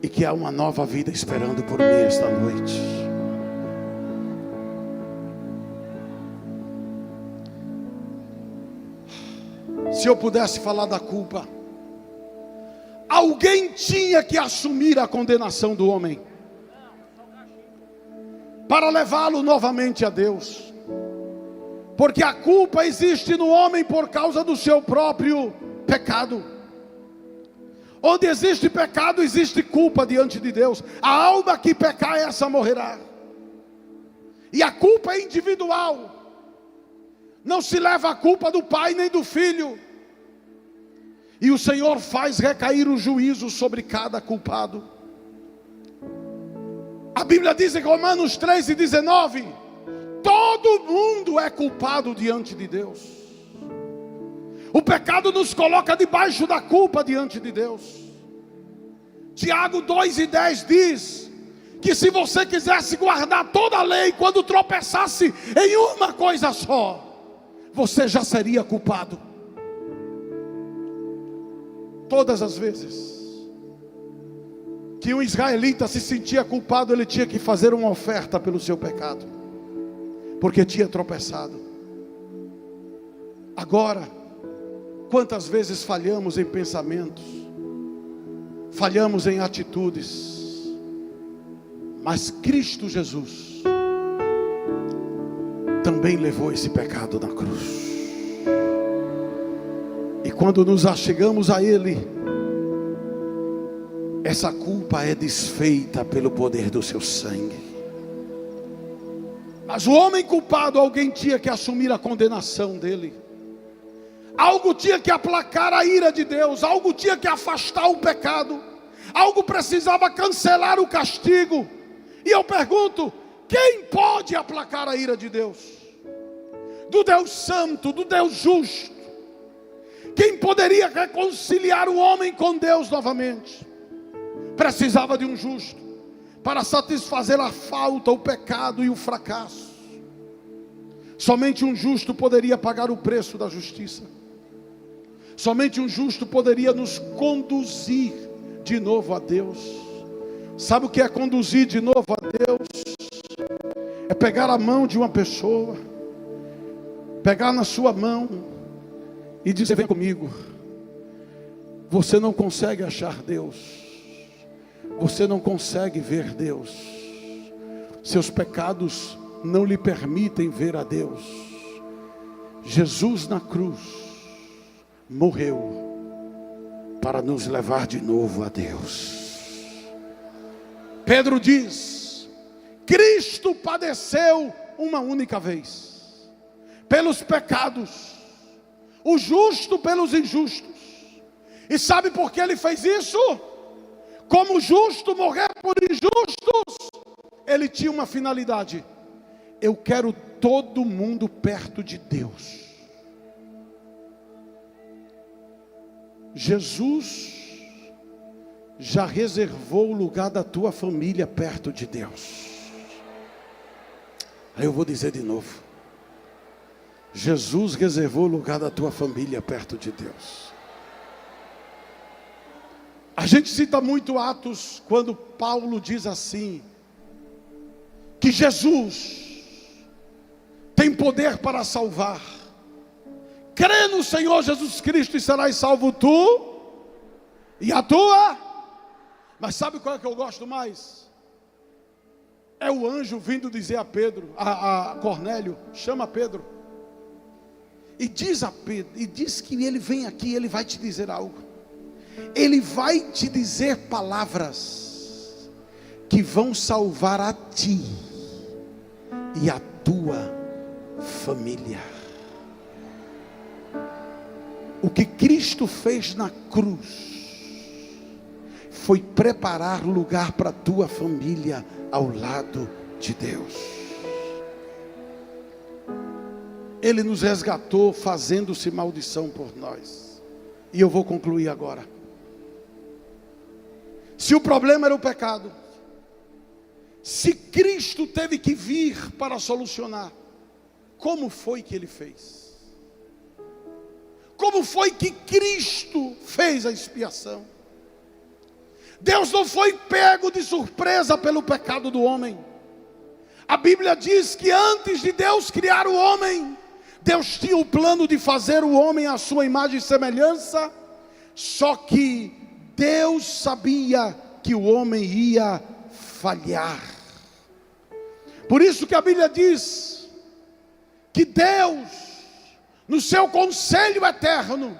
e que há uma nova vida esperando por mim esta noite. Se eu pudesse falar da culpa, alguém tinha que assumir a condenação do homem para levá-lo novamente a Deus, porque a culpa existe no homem por causa do seu próprio pecado. Onde existe pecado, existe culpa diante de Deus. A alma que pecar, essa morrerá. E a culpa é individual. Não se leva a culpa do pai nem do filho. E o Senhor faz recair o juízo sobre cada culpado. A Bíblia diz em Romanos 3:19: todo mundo é culpado diante de Deus. O pecado nos coloca debaixo da culpa diante de Deus. Tiago 2:10 diz que se você quisesse guardar toda a lei, quando tropeçasse em uma coisa só, você já seria culpado. Todas as vezes que um israelita se sentia culpado, ele tinha que fazer uma oferta pelo seu pecado, porque tinha tropeçado. Agora, quantas vezes falhamos em pensamentos, falhamos em atitudes, mas Cristo Jesus também levou esse pecado na cruz. E quando nos achegamos a Ele, essa culpa é desfeita pelo poder do seu sangue. Mas o homem culpado, alguém tinha que assumir a condenação dele. Algo tinha que aplacar a ira de Deus, algo tinha que afastar o pecado, algo precisava cancelar o castigo. E eu pergunto: quem pode aplacar a ira de Deus? Do Deus santo, do Deus justo. Quem poderia reconciliar o homem com Deus novamente? Precisava de um justo para satisfazer a falta, o pecado e o fracasso. Somente um justo poderia pagar o preço da justiça. Somente um justo poderia nos conduzir de novo a Deus. Sabe o que é conduzir de novo a Deus? É pegar a mão de uma pessoa, pegar na sua mão e dizer: vem comigo. Você não consegue achar Deus, você não consegue ver Deus, seus pecados não lhe permitem ver a Deus. Jesus na cruz morreu para nos levar de novo a Deus. Pedro diz: Cristo padeceu uma única vez pelos pecados, o justo pelos injustos. E sabe por que ele fez isso? Como justo morrer por injustos, ele tinha uma finalidade: eu quero todo mundo perto de Deus. Jesus já reservou o lugar da tua família perto de Deus. Aí eu vou dizer de novo: Jesus reservou o lugar da tua família perto de Deus. A gente cita muito Atos, quando Paulo diz assim, que Jesus tem poder para salvar. Crê no Senhor Jesus Cristo e serás salvo tu e a tua. Mas sabe qual é que eu gosto mais? É o anjo vindo dizer a Pedro, a Cornélio, chama Pedro. E diz a Pedro, e diz que ele vem aqui, ele vai te dizer algo. Ele vai te dizer palavras que vão salvar a ti e a tua família. O que Cristo fez na cruz foi preparar lugar para a tua família ao lado de Deus. Ele nos resgatou fazendo-se maldição por nós. E eu vou concluir agora. Se o problema era o pecado, se Cristo teve que vir para solucionar, como foi que ele fez? Como foi que Cristo fez a expiação? Deus não foi pego de surpresa pelo pecado do homem. A Bíblia diz que antes de Deus criar o homem, Deus tinha o plano de fazer o homem à sua imagem e semelhança. Só que Deus sabia que o homem ia falhar. Por isso que a Bíblia diz que Deus, no seu conselho eterno,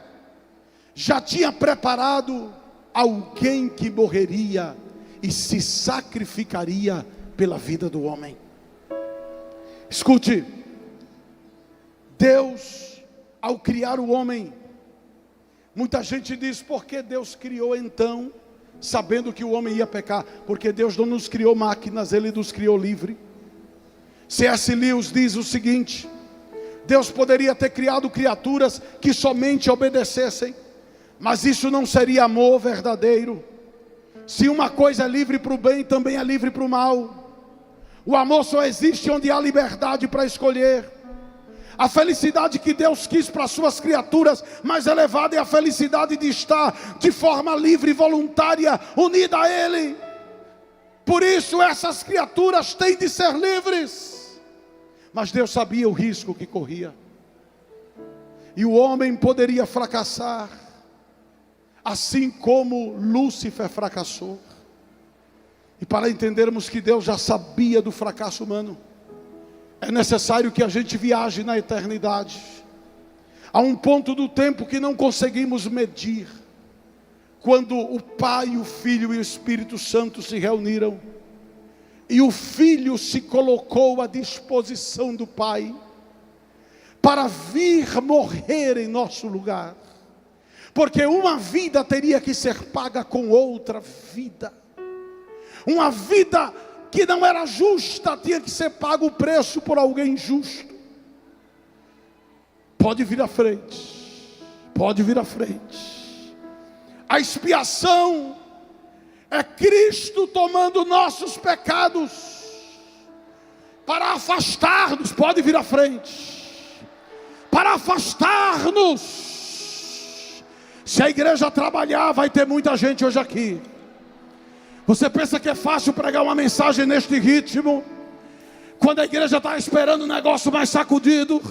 já tinha preparado alguém que morreria e se sacrificaria pela vida do homem. Escute, Deus, ao criar o homem, muita gente diz: por que Deus criou então, sabendo que o homem ia pecar? Porque Deus não nos criou máquinas, Ele nos criou livre. C.S. Lewis diz o seguinte: Deus poderia ter criado criaturas que somente obedecessem, mas isso não seria amor verdadeiro. Se uma coisa é livre para o bem, também é livre para o mal. O amor só existe onde há liberdade para escolher. A felicidade que Deus quis para as suas criaturas mais elevada é a felicidade de estar de forma livre e voluntária, unida a Ele. Por isso essas criaturas têm de ser livres. Mas Deus sabia o risco que corria. E o homem poderia fracassar, assim como Lúcifer fracassou. E para entendermos que Deus já sabia do fracasso humano, é necessário que a gente viaje na eternidade. Há um ponto do tempo que não conseguimos medir, quando o Pai, o Filho e o Espírito Santo se reuniram, e o Filho se colocou à disposição do Pai, para vir morrer em nosso lugar, porque uma vida teria que ser paga com outra vida. Uma vida que não era justa, tinha que ser pago o preço por alguém justo. Pode vir à frente, pode vir à frente. A expiação é Cristo tomando nossos pecados para afastar-nos. Pode vir à frente, para afastar-nos. Se a igreja trabalhar, vai ter muita gente hoje aqui. Você pensa que é fácil pregar uma mensagem neste ritmo, quando a igreja está esperando um negócio mais sacudido?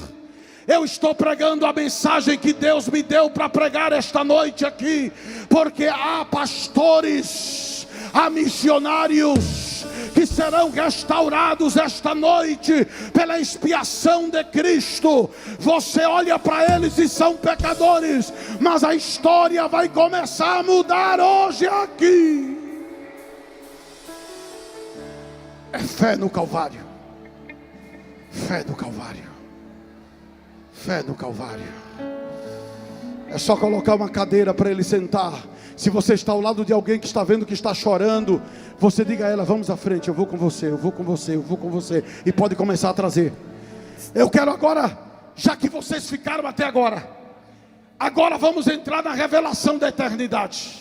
Eu estou pregando a mensagem que Deus me deu para pregar esta noite aqui, porque há pastores, há missionários que serão restaurados esta noite pela expiação de Cristo. Você olha para eles e são pecadores, mas a história vai começar a mudar hoje aqui. É fé no Calvário. Fé no Calvário. Fé no Calvário. É só colocar uma cadeira para ele sentar. Se você está ao lado de alguém que está vendo que está chorando, você diga a ela: vamos à frente, eu vou com você, eu vou com você, eu vou com você. E pode começar a trazer. Eu quero agora, já que vocês ficaram até agora, agora vamos entrar na revelação da eternidade.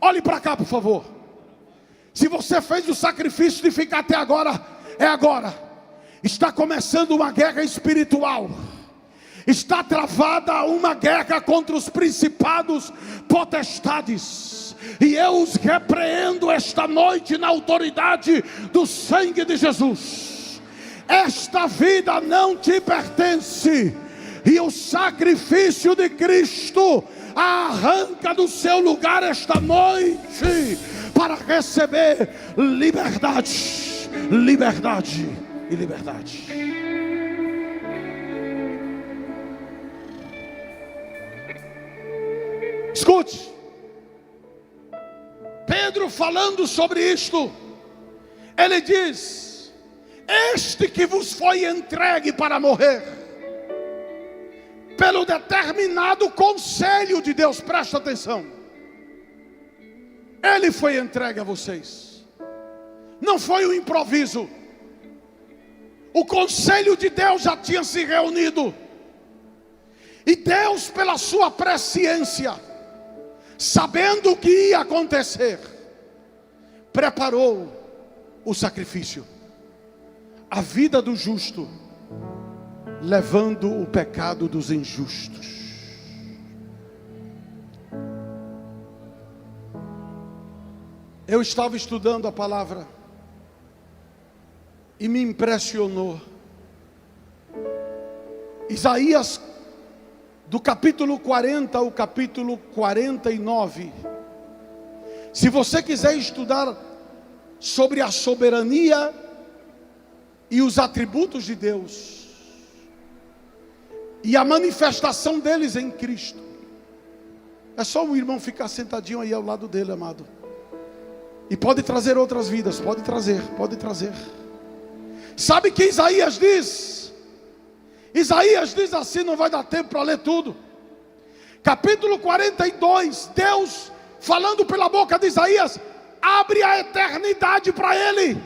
Olhe para cá, por favor. Se você fez o sacrifício de ficar até agora, é agora. Está começando uma guerra espiritual. Está travada uma guerra contra os principados, potestades. E eu os repreendo esta noite na autoridade do sangue de Jesus. Esta vida não te pertence. E o sacrifício de Cristo arranca do seu lugar esta noite para receber liberdade, liberdade e liberdade. Escute, Pedro falando sobre isto, ele diz: este que vos foi entregue para morrer, pelo determinado conselho de Deus, presta atenção, ele foi entregue a vocês, não foi um improviso. O conselho de Deus já tinha se reunido, e Deus, pela sua presciência, sabendo o que ia acontecer, preparou o sacrifício, a vida do justo, levando o pecado dos injustos. Eu estava estudando a palavra e me impressionou. Isaías, do capítulo 40 ao capítulo 49. Se você quiser estudar sobre a soberania e os atributos de Deus e a manifestação deles em Cristo, é só o irmão ficar sentadinho aí ao lado dele, amado. E pode trazer outras vidas, pode trazer. Sabe que Isaías diz? Isaías diz assim, não vai dar tempo para ler tudo. Capítulo 42, Deus falando pela boca de Isaías, abre a eternidade para ele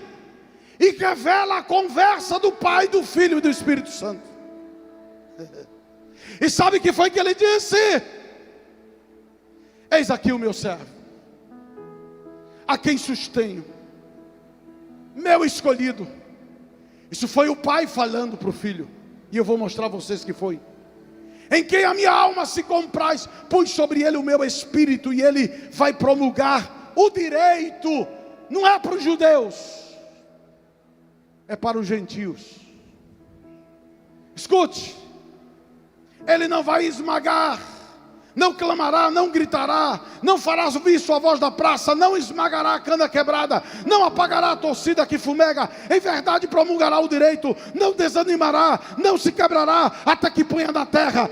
e revela a conversa do Pai, do Filho e do Espírito Santo. E sabe o que foi que ele disse? Eis aqui o meu servo, a quem sustenho, meu escolhido. Isso foi o Pai falando para o Filho, e eu vou mostrar a vocês que foi. Em quem a minha alma se compraz, pus sobre ele o meu espírito, e ele vai promulgar o direito. Não é para os judeus, é para os gentios. Escute, ele não vai esmagar, não clamará, não gritará, não fará ouvir sua voz da praça, não esmagará a cana quebrada, não apagará a torcida que fumega, em verdade promulgará o direito, não desanimará, não se quebrará, até que ponha na terra,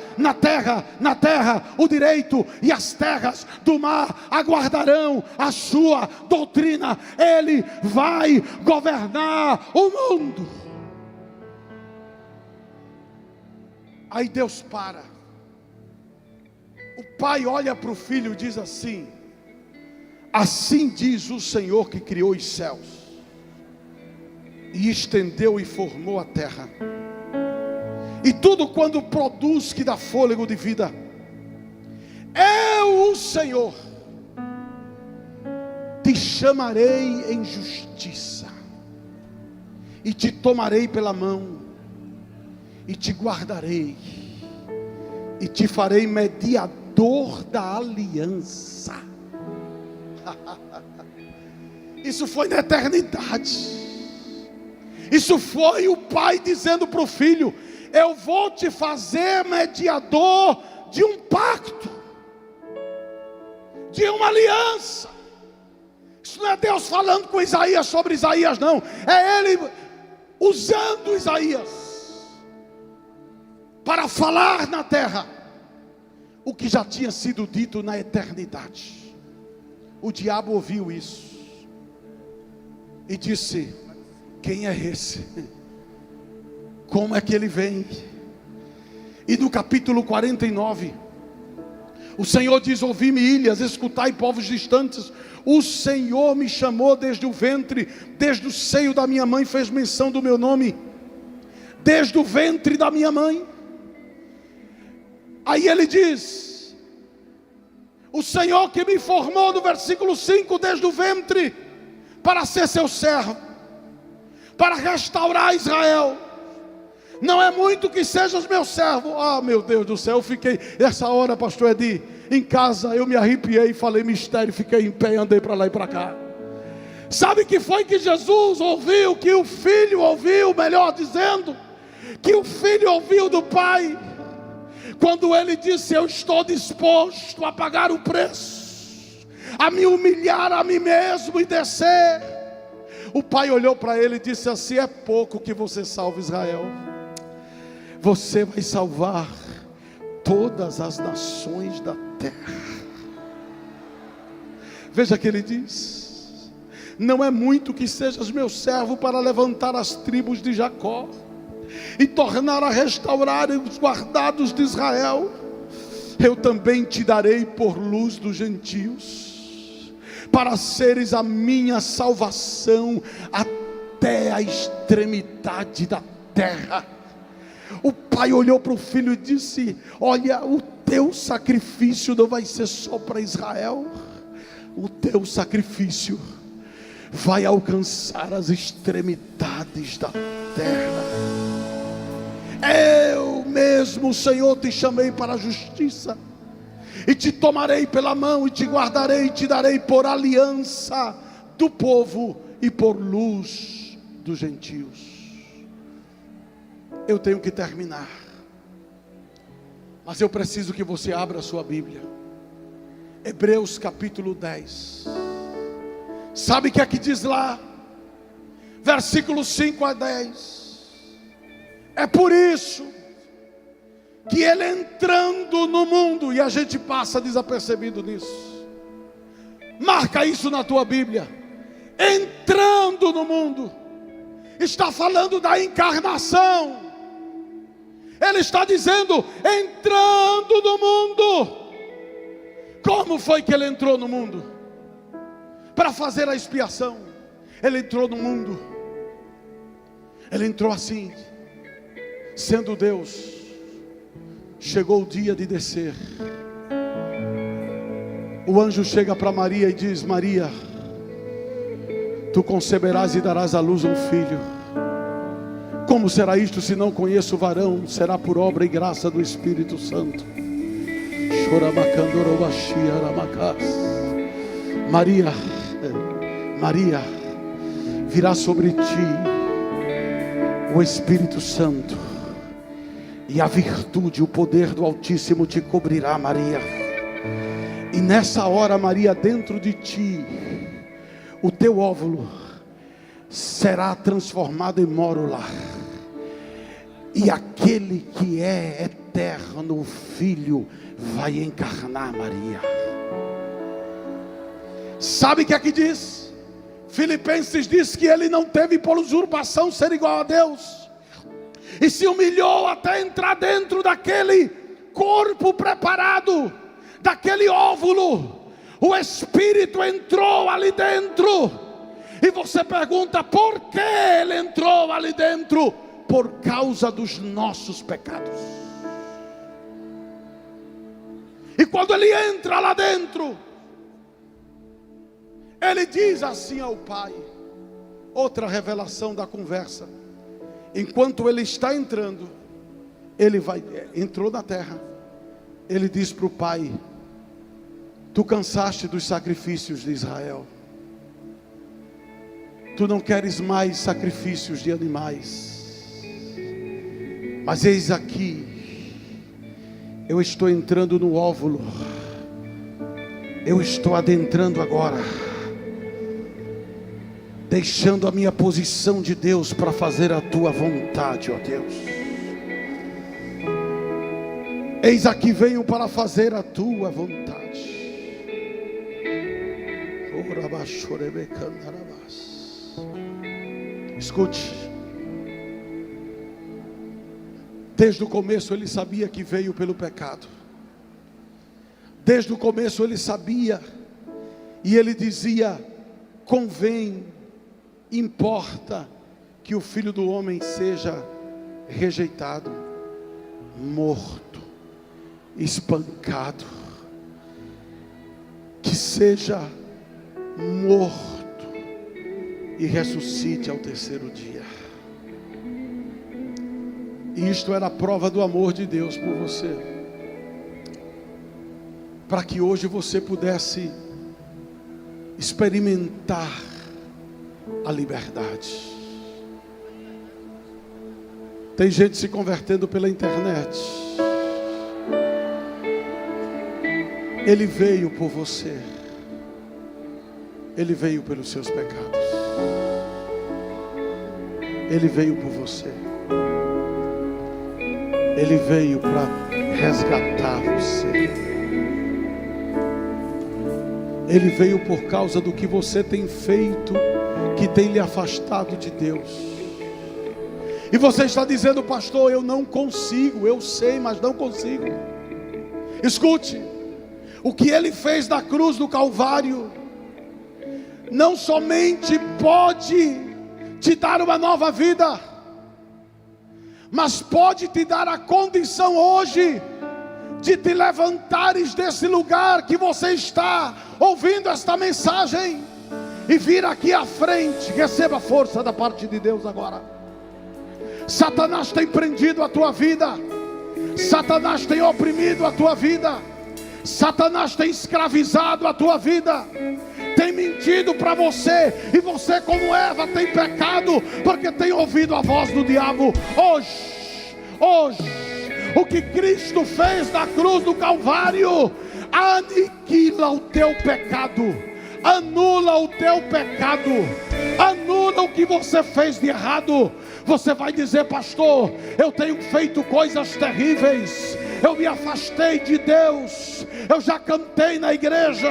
o direito, e as terras do mar aguardarão a sua doutrina. Ele vai governar o mundo. Aí Deus para. O pai olha para o filho e diz assim: assim diz o Senhor que criou os céus, e estendeu e formou a terra, e tudo quando produz que dá fôlego de vida. Eu, o Senhor, te chamarei em justiça, e te tomarei pela mão, e te guardarei, e te farei mediador da aliança. Isso foi na eternidade. Isso foi o pai dizendo para o filho: eu vou te fazer mediador de um pacto, de uma aliança. Isso não é Deus falando com Isaías sobre Isaías, não. É ele usando Isaías para falar na terra o que já tinha sido dito na eternidade. O diabo ouviu isso e disse: quem é esse? Como é que ele vem? E no capítulo 49, o Senhor diz: ouvi-me, ilhas, escutai, povos distantes. O Senhor me chamou desde o ventre, desde o seio da minha mãe fez menção do meu nome, desde o ventre da minha mãe. Aí ele diz: o Senhor que me formou, no versículo 5, desde o ventre, para ser seu servo, para restaurar Israel. Não é muito que sejas meu servo. Ah, meu Deus do céu, eu fiquei, essa hora, pastor Edi, em casa, eu me arrepiei, falei mistério, fiquei em pé, andei para lá e para cá. Sabe que foi que Jesus ouviu, que o Filho ouviu, melhor dizendo, que o Filho ouviu do Pai? Quando ele disse: eu estou disposto a pagar o preço, a me humilhar a mim mesmo e descer, o pai olhou para ele e disse assim: é pouco que você salva Israel, você vai salvar todas as nações da terra. Veja que ele diz: não é muito que sejas meu servo para levantar as tribos de Jacó e tornar a restaurar os guardados de Israel. Eu também te darei por luz dos gentios, para seres a minha salvação até a extremidade da terra. O pai olhou para o filho e disse: olha, o teu sacrifício não vai ser só para Israel, o teu sacrifício vai alcançar as extremidades da terra. Eu mesmo, Senhor, te chamei para a justiça, e te tomarei pela mão, e te guardarei, e te darei por aliança do povo, e por luz dos gentios. Eu tenho que terminar, mas eu preciso que você abra a sua Bíblia, Hebreus capítulo 10. Sabe o que é que diz lá? Versículos 5 a 10. É por isso que ele entrando no mundo, e a gente passa desapercebido nisso, marca isso na tua Bíblia. Entrando no mundo, está falando da encarnação. Ele está dizendo: entrando no mundo. Como foi que ele entrou no mundo? Para fazer a expiação. Ele entrou no mundo, ele entrou assim, sendo Deus. Chegou o dia de descer. O anjo chega para Maria e diz: Maria, tu conceberás e darás à luz um filho. Como será isto se não conheço o varão? Será por obra e graça do Espírito Santo. Maria, Maria, virá sobre ti o Espírito Santo, e a virtude, o poder do Altíssimo te cobrirá, Maria. E nessa hora, Maria, dentro de ti, o teu óvulo será transformado em mórula, e aquele que é eterno, o Filho, vai encarnar, Maria. Sabe o que é que diz? Filipenses diz que ele não teve por usurpação ser igual a Deus, e se humilhou até entrar dentro daquele corpo preparado, daquele óvulo. O Espírito entrou ali dentro. E você pergunta: por que ele entrou ali dentro? Por causa dos nossos pecados. E quando ele entra lá dentro, ele diz assim ao Pai. Outra revelação da conversa. Enquanto ele está entrando, entrou na terra. Ele diz para o Pai: tu cansaste dos sacrifícios de Israel, tu não queres mais sacrifícios de animais, mas eis aqui, eu estou entrando no óvulo, eu estou adentrando agora, deixando a minha posição de Deus para fazer a tua vontade, ó Deus. Eis aqui venho para fazer a tua vontade. Escute. Desde o começo ele sabia que veio pelo pecado. Desde o começo ele sabia. E ele dizia: convém, importa que o Filho do Homem seja rejeitado, morto, espancado, que seja morto e ressuscite ao terceiro dia. Isto era a prova do amor de Deus por você, para que hoje você pudesse experimentar a liberdade. Tem gente se convertendo pela internet. Ele veio por você. Ele veio pelos seus pecados. Ele veio por você. Ele veio para resgatar você. Ele veio por causa do que você tem feito, que tem lhe afastado de Deus. E você está dizendo: pastor, eu não consigo. Eu sei, mas não consigo. Escute, o que Ele fez na cruz do Calvário não somente pode te dar uma nova vida, mas pode te dar a condição hoje de te levantares desse lugar que você está ouvindo esta mensagem e vir aqui à frente. Receba força da parte de Deus agora. Satanás tem prendido a tua vida, Satanás tem oprimido a tua vida, Satanás tem escravizado a tua vida, tem mentido para você, e você, como Eva, tem pecado porque tem ouvido a voz do diabo. Hoje, o que Cristo fez na cruz do Calvário aniquila o teu pecado, anula o teu pecado, anula o que você fez de errado. Você vai dizer: pastor, eu tenho feito coisas terríveis, eu me afastei de Deus, eu já cantei na igreja,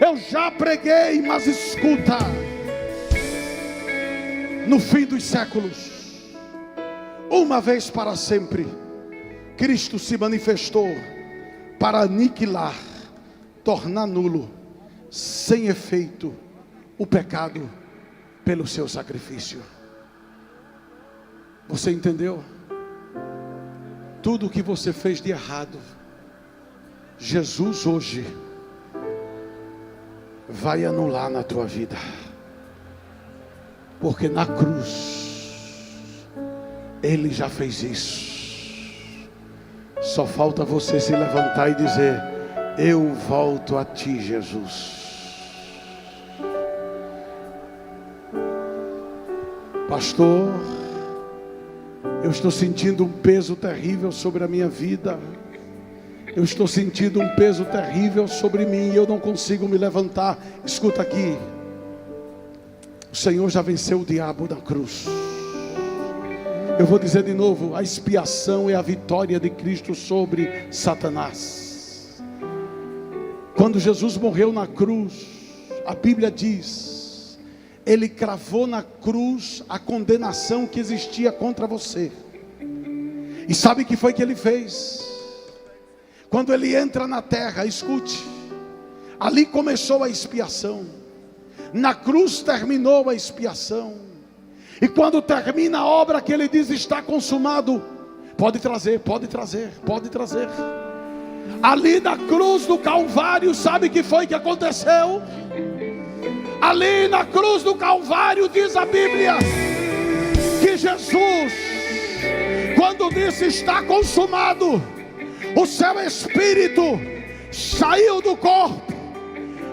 eu já preguei, mas escuta, no fim dos séculos, uma vez para sempre, Cristo se manifestou para aniquilar, tornar nulo, sem efeito, o pecado pelo seu sacrifício. Você entendeu? Tudo o que você fez de errado, Jesus hoje vai anular na tua vida, porque na cruz Ele já fez isso. Só falta você se levantar e dizer: eu volto a ti, Jesus. Pastor, eu estou sentindo um peso terrível sobre a minha vida. Eu estou sentindo um peso terrível sobre mim e eu não consigo me levantar. Escuta aqui. O Senhor já venceu o diabo na cruz. Eu vou dizer de novo: a expiação é a vitória de Cristo sobre Satanás. Quando Jesus morreu na cruz, a Bíblia diz: Ele cravou na cruz a condenação que existia contra você. E sabe o que foi que Ele fez? Quando Ele entra na terra, escute, ali começou a expiação. Na cruz terminou a expiação. E quando termina a obra que Ele diz está consumado, pode trazer, pode trazer, pode trazer. Ali na cruz do Calvário, sabe o que foi que aconteceu? Ali na cruz do Calvário, diz a Bíblia, que Jesus, quando disse está consumado, o seu espírito saiu do corpo.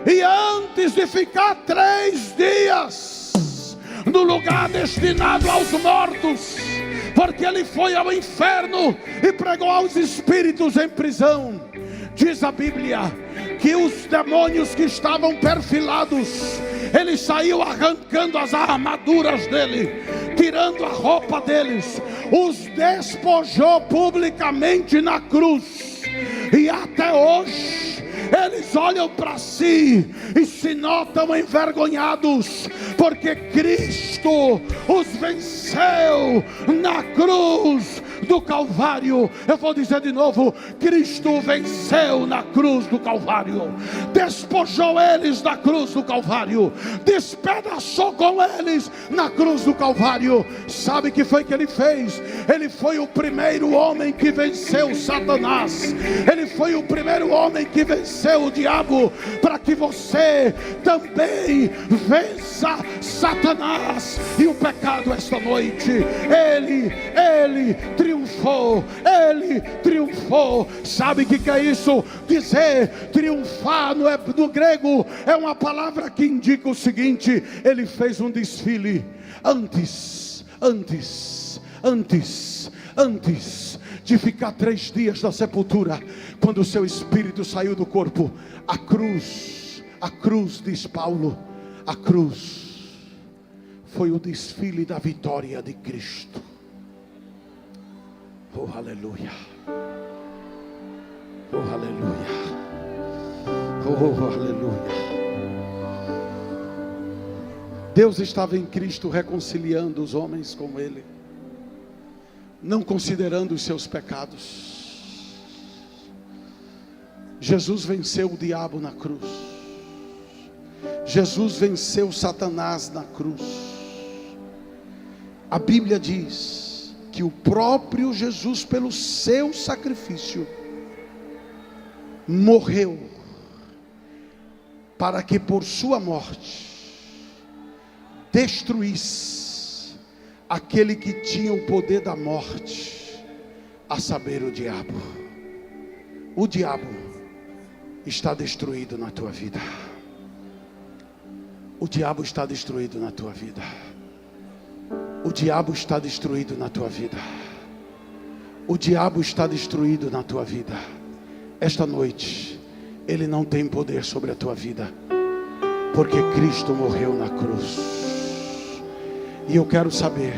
E antes de ficar 3 dias no lugar destinado aos mortos, porque ele foi ao inferno e pregou aos espíritos em prisão, diz a Bíblia que os demônios que estavam perfilados, ele saiu arrancando as armaduras dele, tirando a roupa deles, os despojou publicamente na cruz. E até hoje eles olham para si e se notam envergonhados, porque Cristo os venceu na cruz do Calvário. Eu vou dizer de novo: Cristo venceu na cruz do Calvário, despojou eles na cruz do Calvário, despedaçou com eles na cruz do Calvário. Sabe o que foi que Ele fez? Ele foi o primeiro homem que venceu Satanás, Ele foi o primeiro homem que venceu o diabo, para que você também vença Satanás e o pecado esta noite. Ele triunfou, Ele triunfou. Sabe o que é isso? Dizer triunfar no grego é uma palavra que indica o seguinte: Ele fez um desfile antes de ficar 3 dias na sepultura, quando o seu espírito saiu do corpo. A cruz, diz Paulo, a cruz foi o desfile da vitória de Cristo. Oh, aleluia. Oh, aleluia. Oh, aleluia. Deus estava em Cristo reconciliando os homens com Ele, não considerando os seus pecados. Jesus venceu o diabo na cruz. Jesus venceu Satanás na cruz. A Bíblia diz que o próprio Jesus, pelo seu sacrifício, morreu, para que por sua morte destruísse aquele que tinha o poder da morte, a saber, o diabo. O diabo está destruído na tua vida. O diabo está destruído na tua vida. O diabo está destruído na tua vida. O diabo está destruído na tua vida. Esta noite, ele não tem poder sobre a tua vida, porque Cristo morreu na cruz. E eu quero saber